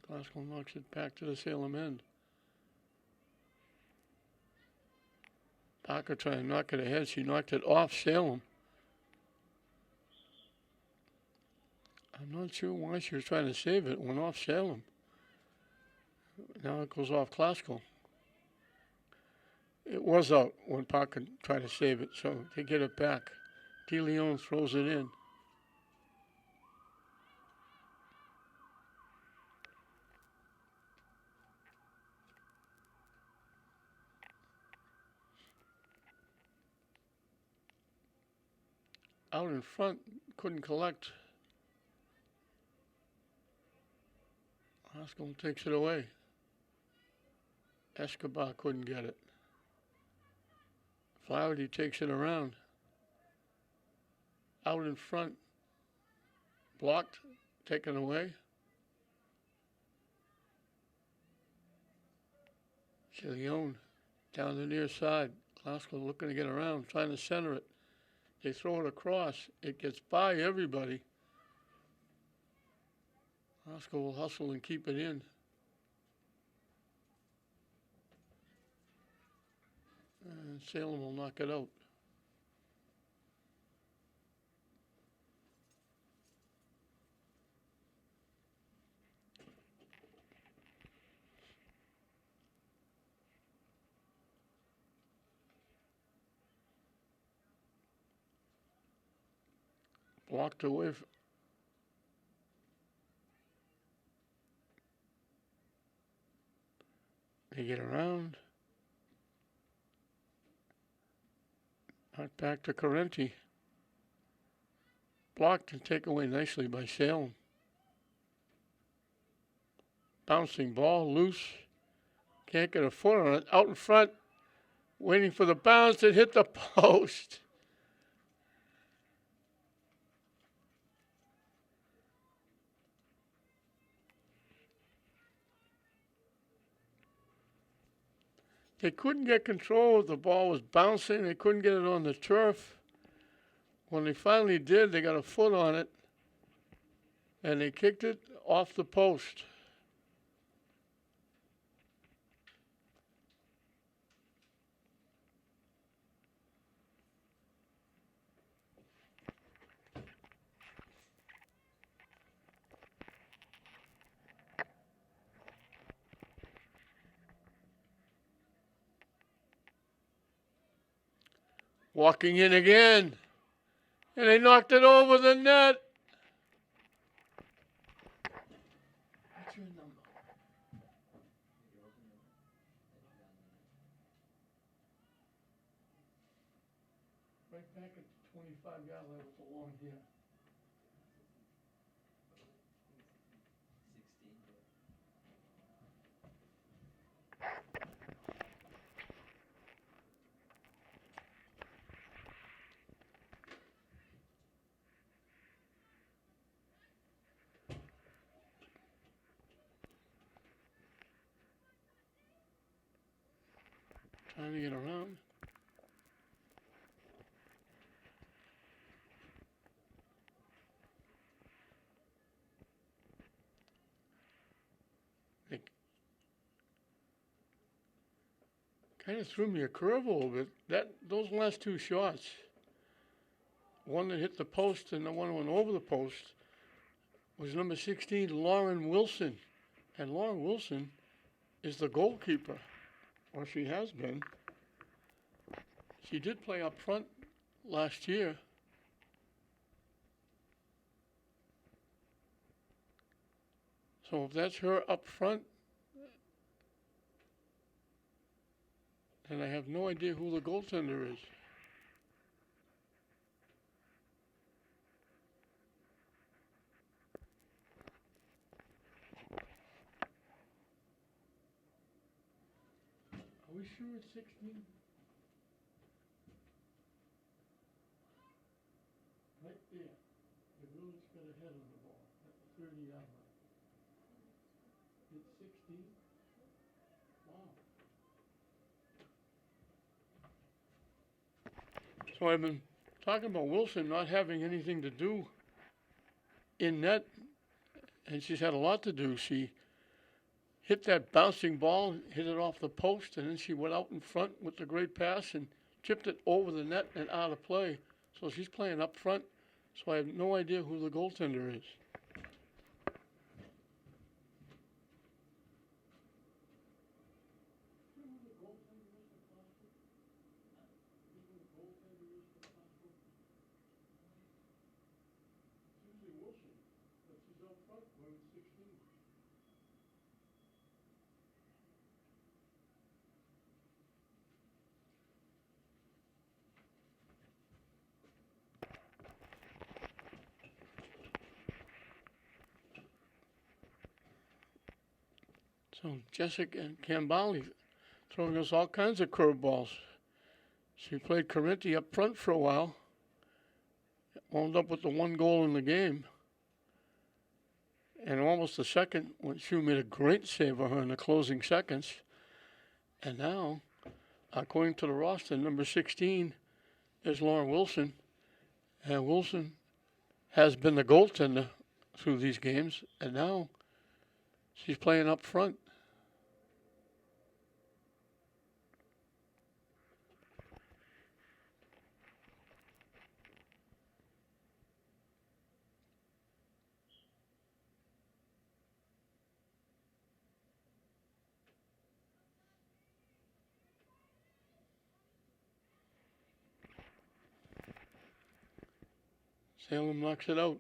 Classical knocks it back to the Salem end. Parker trying to knock it ahead. She knocked it off Salem. I'm not sure why she was trying to save it. It went off Salem. Now it goes off Classical. It was out when Parker tried to save it, so they get it back. DeLeon throws it in. out in front, couldn't collect. Haskell takes it away. Escobar couldn't get it. Flaherty takes it around. Out in front, blocked, taken away. Chilione down the near side. Glasgow looking to get around, trying to center it. They throw it across. It gets by everybody. Glasgow will hustle and keep it in. And Salem will knock it out. Blocked away. They get around. Out back to Correnti. Blocked and taken away nicely by Salem. Bouncing ball, loose. Can't get a foot on it. Out in front, waiting for the bounce. It hit the post. They couldn't get control. The ball was bouncing. They couldn't get it on the turf. When they finally did, they got a foot on it, and they kicked it off the post. Walking in again. And they knocked it over the net. What's your number? Right back at the 25-yard line with the long hair. 16. Trying to get around. They kind of threw me a curve a little bit. Those last two shots, one that hit the post and the one that went over the post, was number 16, Lauren Wilson. And Lauren Wilson is the goalkeeper, or she has been. She did play up front last year. So if that's her up front, then I have no idea who the goaltender is. Are we sure it's 16? Right there. The girl's got a head on the ball at the 30-yard line. It's 16? Wow. So I've been talking about Wilson not having anything to do in net, and she's had a lot to do. She hit that bouncing ball, hit it off the post, and then she went out in front with the great pass and chipped it over the net and out of play. So she's playing up front, so I have no idea who the goaltender is. So Jessica and Cambali throwing us all kinds of curveballs. She played Correnti up front for a while. Wound up with the one goal in the game. And almost a second when she made a great save on her in the closing seconds. And now, according to the roster, number 16 is Lauren Wilson. And Wilson has been the goaltender through these games. And now she's playing up front. Salem knocks it out.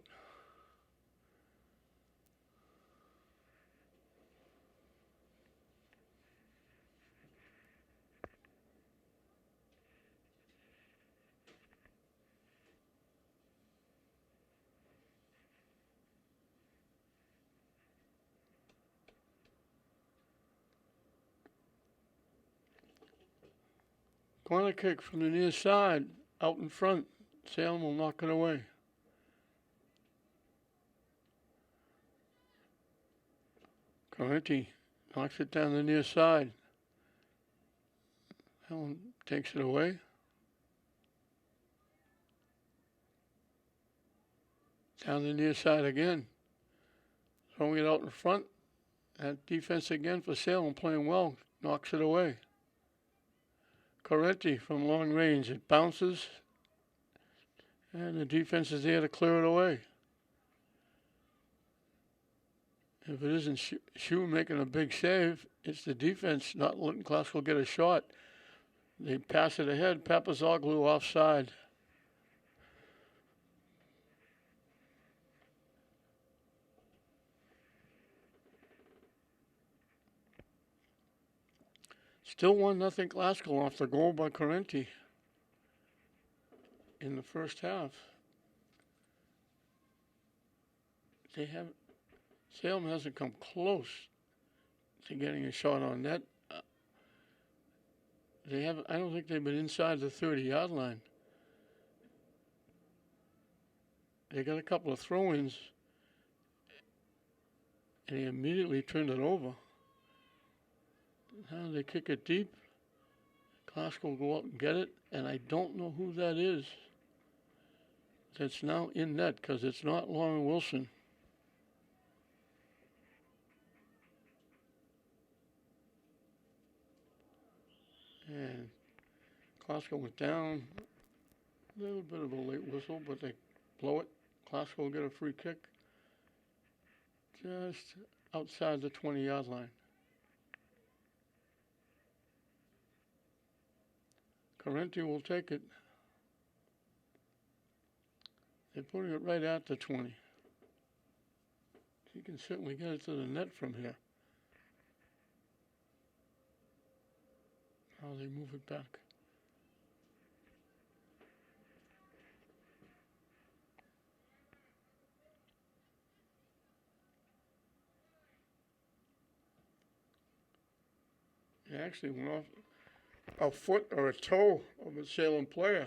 Corner kick from the near side, out in front. Salem will knock it away. Correnti knocks it down the near side. Helen takes it away. Down the near side again. Throwing it out in front. That defense again for Salem playing well. Knocks it away. Correnti from long range. It bounces. And the defense is there to clear it away. If it isn't Shu making a big save, it's the defense not letting Glasgow get a shot. They pass it ahead. Papazoglu offside. Still 1-0 Glasgow off the goal by Correnti in the first half. Salem hasn't come close to getting a shot on net. I don't think they've been inside the 30-yard line. They got a couple of throw-ins, and he immediately turned it over. Now they kick it deep. Glasgow will go up and get it, and I don't know who that is that's now in net because it's not Lauren Wilson. And Glasgow went down. A little bit of a late whistle, but they blow it. Glasgow will get a free kick just outside the 20-yard line. Correnti will take it. They're putting it right at the 20. You can certainly get it to the net from here. Now they move it back. It actually went off a foot or a toe of a Salem player.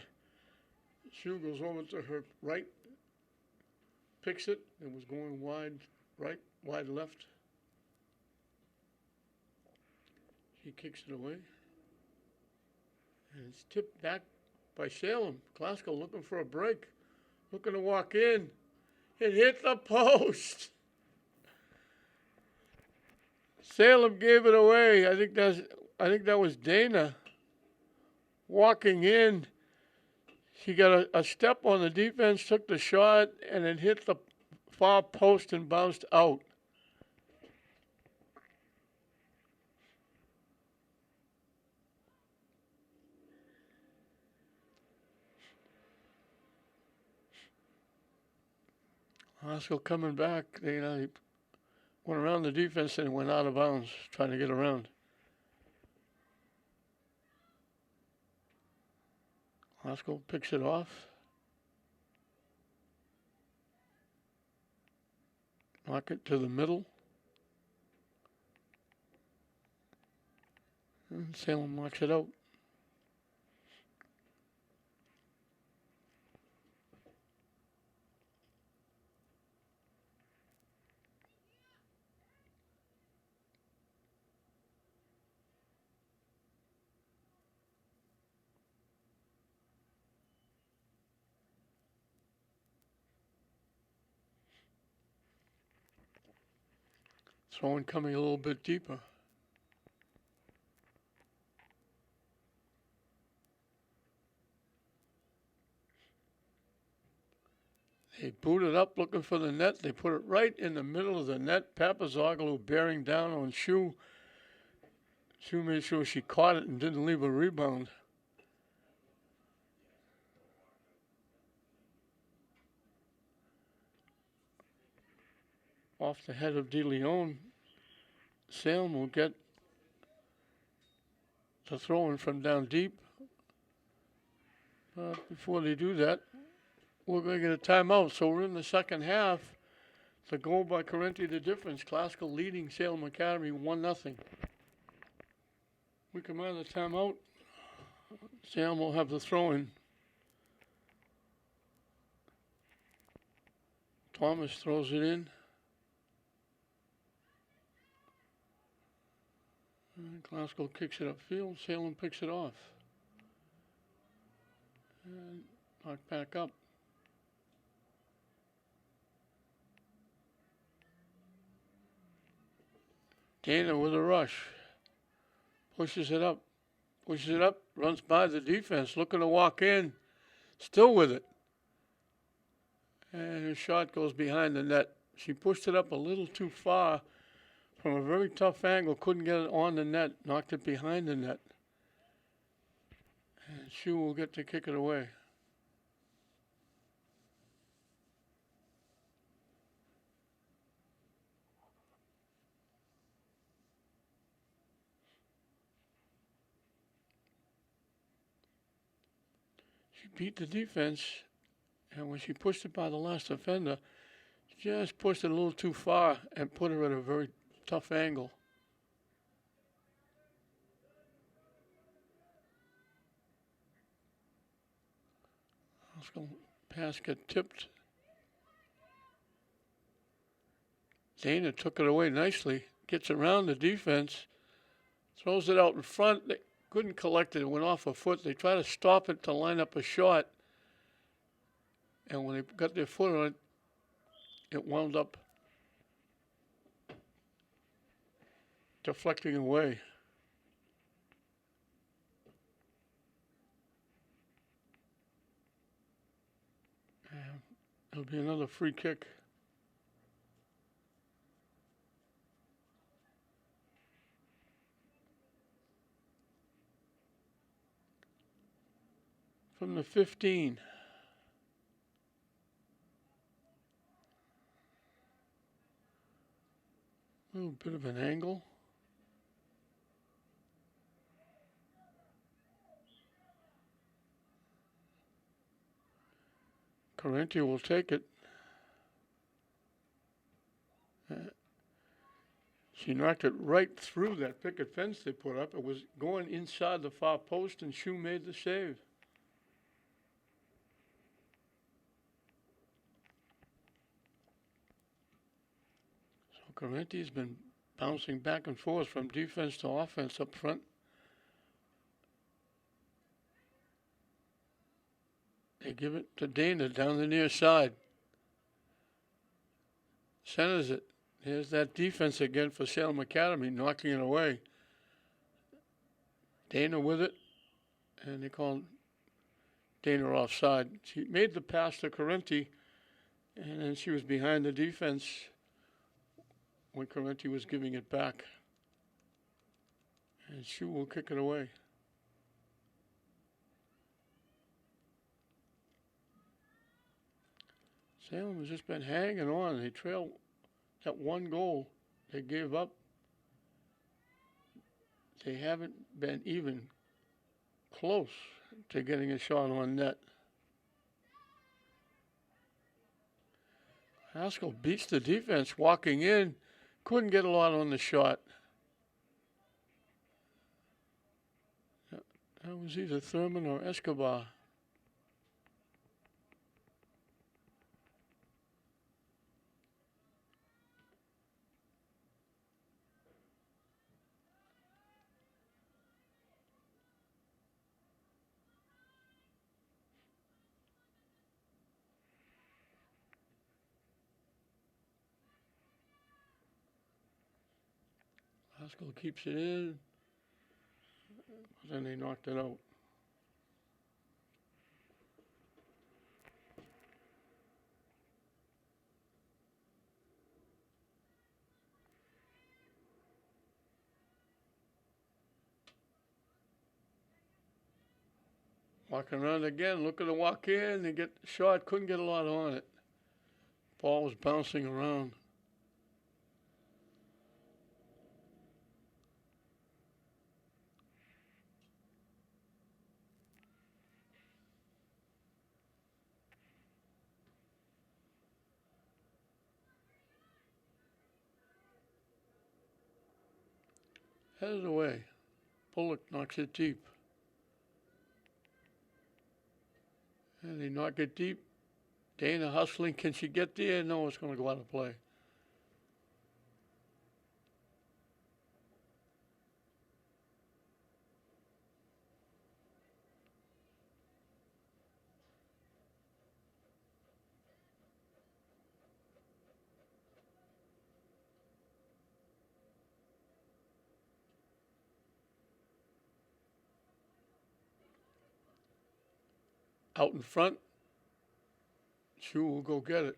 Shoe goes over to her right, picks it, and was going wide right, wide left. She kicks it away. And it's tipped back by Salem. Glasgow looking for a break, looking to walk in. It hit the post. Salem gave it away. I think that was Dana walking in. She got a step on the defense, took the shot, and it hit the far post and bounced out. Glasgow coming back. They went around the defense and went out of bounds, trying to get around. Glasgow picks it off. Knock it to the middle. And Salem knocks it out. Throwing coming a little bit deeper. They boot it up looking for the net. They put it right in the middle of the net. Papazoglou bearing down on Shu. Shu made sure she caught it and didn't leave a rebound. Off the head of De Leon. Salem will get the throw-in from down deep. Before they do that, we're going to get a timeout. So we're in the second half. The goal by Correnti, the difference. Classical leading Salem Academy 1-0. We come out of the timeout. Salem will have the throw-in. Thomas throws it in. And Classical kicks it upfield. Salem picks it off. And knocked back up. Dana with a rush. Pushes it up. Runs by the defense. Looking to walk in. Still with it. And her shot goes behind the net. She pushed it up a little too far from a very tough angle. Couldn't get it on the net. Knocked it behind the net. And Shu will get to kick it away. She beat the defense, and when she pushed it by the last defender, she just pushed it a little too far and put her at a very tough angle. Pass got tipped. Dana took it away nicely. Gets around the defense. Throws it out in front. They couldn't collect it. It went off a foot. They tried to stop it to line up a shot. And when they got their foot on it, it wound up deflecting away. It'll be another free kick. From the 15. A little bit of an angle. Correnti will take it. She knocked it right through that picket fence they put up. It was going inside the far post, and Shu made the save. So Correnti's been bouncing back and forth from defense to offense up front. They give it to Dana down the near side. Centers it. Here's that defense again for Salem Academy, knocking it away. Dana with it, and they call Dana offside. She made the pass to Correnti, and then she was behind the defense when Correnti was giving it back. And Shu will kick it away. Salem has just been hanging on. They trail that one goal. They gave up. They haven't been even close to getting a shot on net. Haskell beats the defense walking in. Couldn't get a lot on the shot. That was either Thurman or Escobar. Haskell keeps it in, but then they knocked it out. Walking around again, looking to walk in, they get the shot, couldn't get a lot on it. Ball was bouncing around. Headed away. Bullock knocks it deep. And they knock it deep. Dana hustling. Can she get there? No, it's going to go out of play. Out in front. Chu will go get it.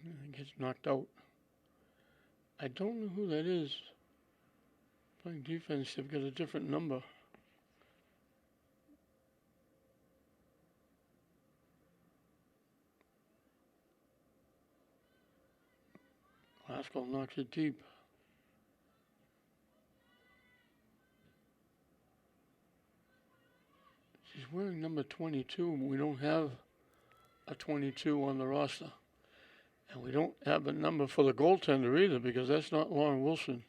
And gets knocked out. I don't know who that is. Playing defense, they've got a different number. Haskell knocks it deep. She's wearing number 22. We don't have a 22 on the roster. And we don't have a number for the goaltender either, because that's not Lauren Wilson.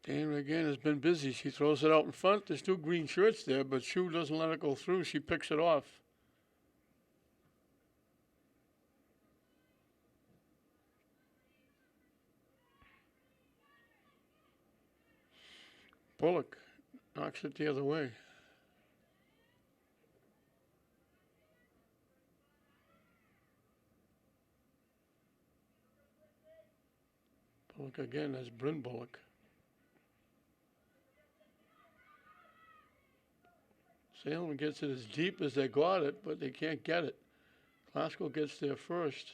Dana again has been busy. She throws it out in front. There's two green shirts there, but Chu doesn't let it go through. She picks it off. Bullock knocks it the other way. Bullock again, that's Bryn Bullock. Salem gets it as deep as they got it, but they can't get it. Glasgow gets there first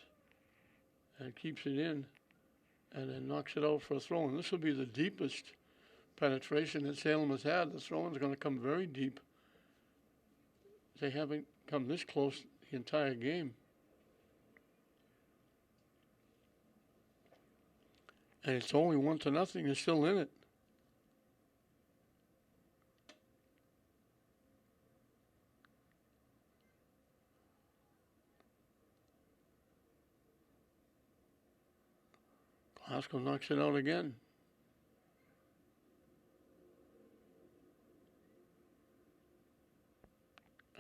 and keeps it in and then knocks it out for a throw. And this will be the deepest penetration that Salem has had. The throw-in's going to come very deep. They haven't come this close the entire game. And it's only 1-0. They're still in it. Glasgow knocks it out again.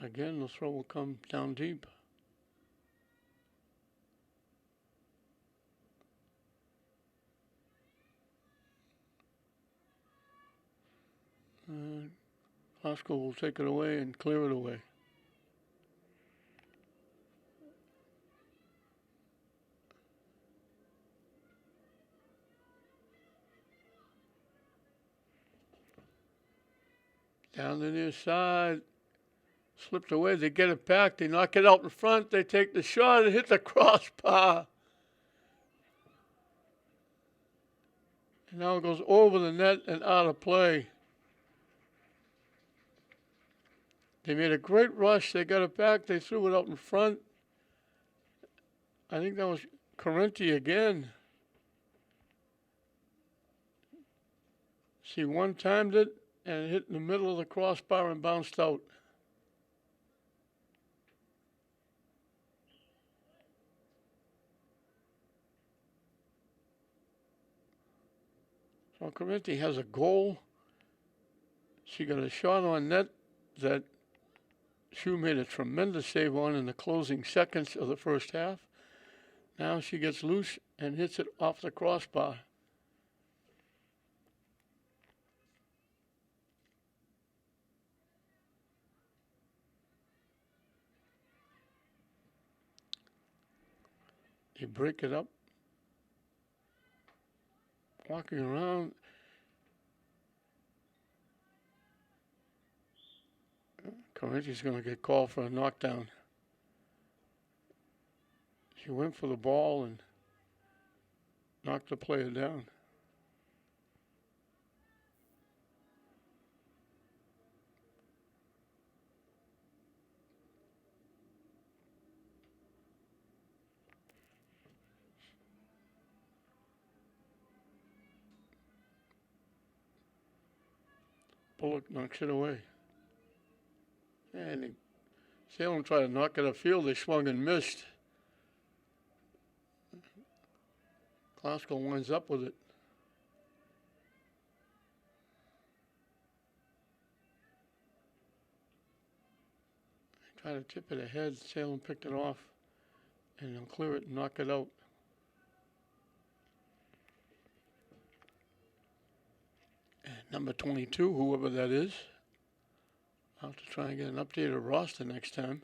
Again, the throw will come down deep. Glasgow will take it away and clear it away. Down the near side. Slipped away. They get it back. They knock it out in front. They take the shot and hit the crossbar. And now it goes over the net and out of play. They made a great rush. They got it back. They threw it out in front. I think that was Correnti again. She one-timed it and it hit in the middle of the crossbar and bounced out. So Correnti has a goal. She got a shot on net that Shu made a tremendous save on in the closing seconds of the first half. Now she gets loose and hits it off the crossbar. They break it up. Walking around. Correnti's going to get called for a knockdown. She went for the ball and knocked the player down. Bullock knocks it away. And Salem tried to knock it upfield. They swung and missed. Glasgow winds up with it. They tried to tip it ahead. Salem picked it off. And they'll clear it and knock it out. And number 22, whoever that is, I'll have to try and get an updated roster next time.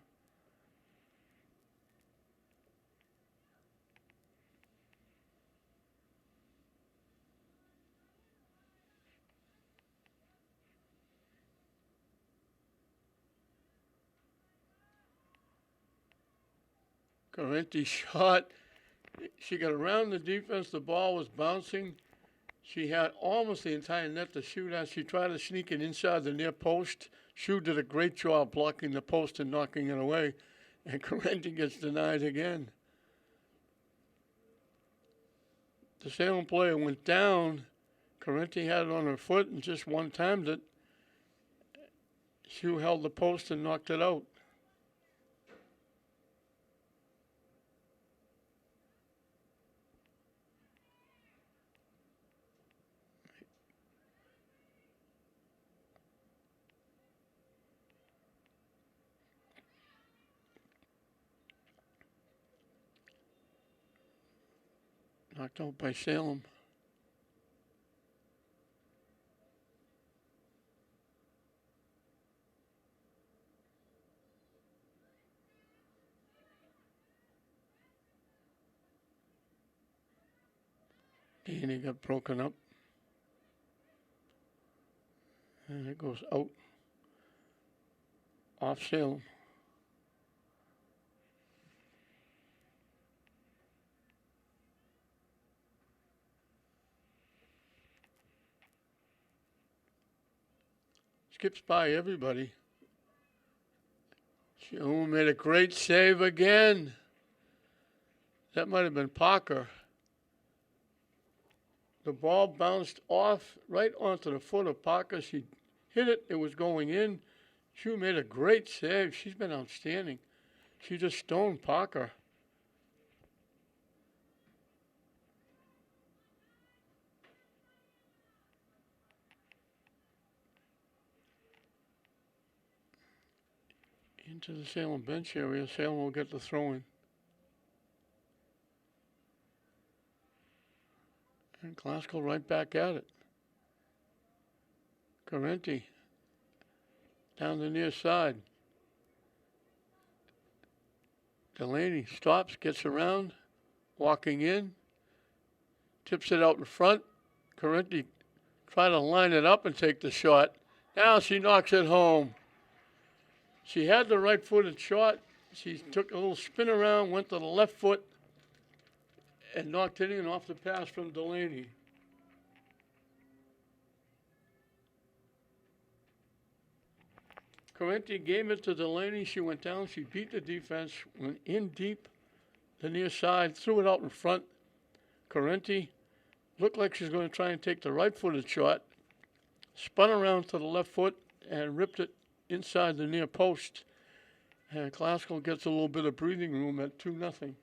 Correnti shot. She got around the defense. The ball was bouncing. She had almost the entire net to shoot at. She tried to sneak it inside the near post. Shu did a great job blocking the post and knocking it away. And Correnti gets denied again. The Salem player went down. Correnti had it on her foot and just one-timed it. Shu held the post and knocked it out. Knocked out by Salem. Danny got broken up. And it goes out off Salem. Skips by everybody. She made a great save again. That might have been Parker. The ball bounced off right onto the foot of Parker. She hit it. It was going in. She made a great save. She's been outstanding. She just stoned Parker. Into the Salem bench area. Salem will get the throw in. And Glasgow right back at it. Correnti down the near side. Delaney stops, gets around, walking in, tips it out in front. Correnti try to line it up and take the shot. Now she knocks it home. She had the right-footed shot. She took a little spin around, went to the left foot, and knocked it in off the pass from Delaney. Correnti gave it to Delaney. She went down. She beat the defense, went in deep, the near side, threw it out in front. Correnti looked like she's going to try and take the right-footed shot, spun around to the left foot, and ripped it inside the near post. And Classical gets a little bit of breathing room at 2-0.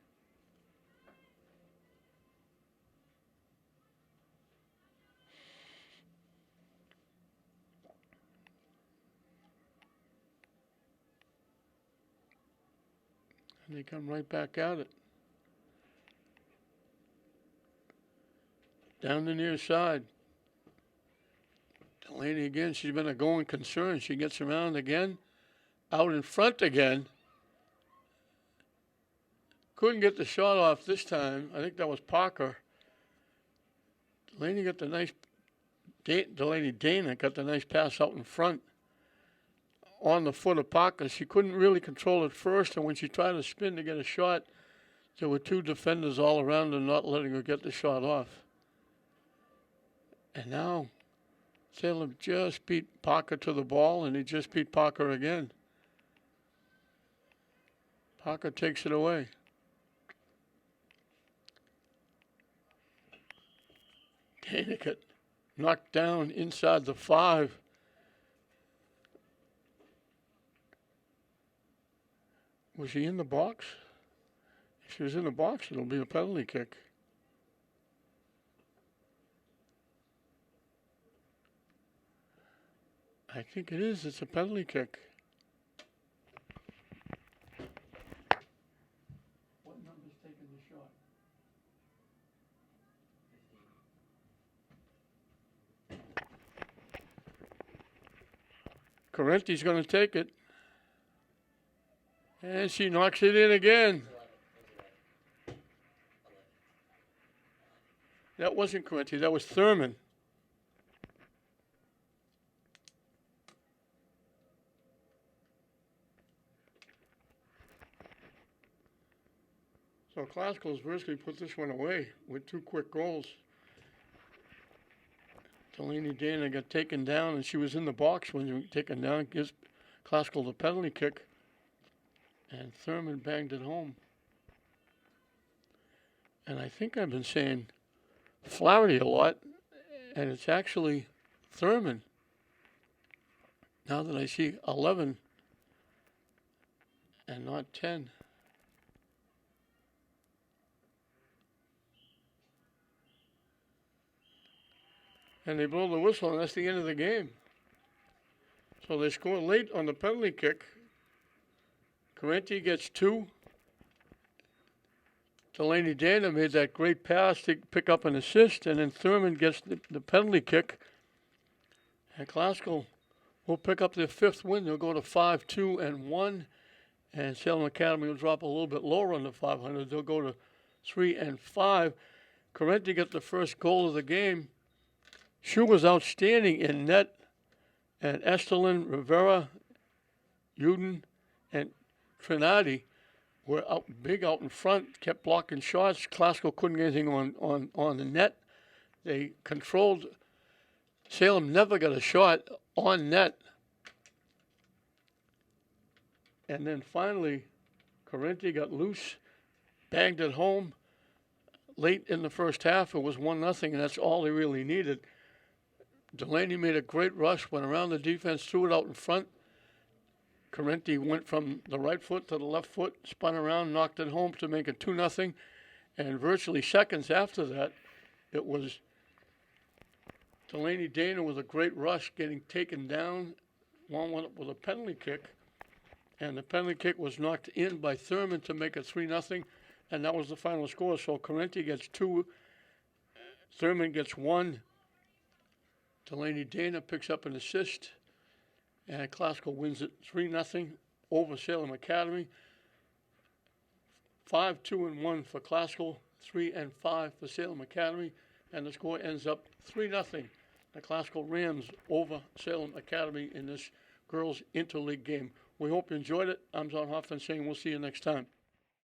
And they come right back at it. Down the near side. Delaney again, she's been a going concern. She gets around again. Out in front again. Couldn't get the shot off this time. I think that was Parker. Delaney got the nice, Delaney Dana got the nice pass out in front on the foot of Parker. She couldn't really control it first, and when she tried to spin to get a shot, there were two defenders all around her not letting her get the shot off. And now Salem just beat Parker to the ball, and he just beat Parker again. Parker takes it away. Dana got knocked down inside the 5. Was he in the box? If she was in the box, it'll be a penalty kick. I think it is. It's a penalty kick. What number's taking the shot? Correnti's going to take it. And she knocks it in again. That wasn't Correnti. That was Thurman. So Classical's virtually put this one away with 2 quick goals. Delaney Dana got taken down, and she was in the box when you were taken down. Gives Classical the penalty kick, and Thurman banged it home. And I think I've been saying Flaherty a lot, and it's actually Thurman. Now that I see 11 and not 10. And they blow the whistle, and that's the end of the game. So they score late on the penalty kick. Correnti gets 2. Delaney Dana made that great pass to pick up an assist, and then Thurman gets the penalty kick. And Classical will pick up their 5th win. They'll go to 5-2-1, and Salem Academy will drop a little bit lower on the 500. They'll go to 3-5. Correnti got the first goal of the game. Shu was outstanding in net, and Estelin, Rivera, Uden, and Trinati were out big out in front, kept blocking shots. Classical couldn't get anything on the net. They controlled. Salem never got a shot on net. And then finally, Correnti got loose, banged it home. Late in the first half, it was 1-0, and that's all they really needed. Delaney made a great rush, went around the defense, threw it out in front. Correnti went from the right foot to the left foot, spun around, knocked it home to make it 2-0. And virtually seconds after that, it was Delaney Dana with a great rush, getting taken down. One went up with a penalty kick, and the penalty kick was knocked in by Thurman to make it 3-0, and that was the final score. So Correnti gets 2, Thurman gets 1. Delaney Dana picks up an assist, and Classical wins it 3-0 over Salem Academy. 5-2-1 for Classical, 3-5 for Salem Academy, and the score ends up 3-0. The Classical Rams over Salem Academy in this girls' interleague game. We hope you enjoyed it. I'm John Hoffman saying we'll see you next time.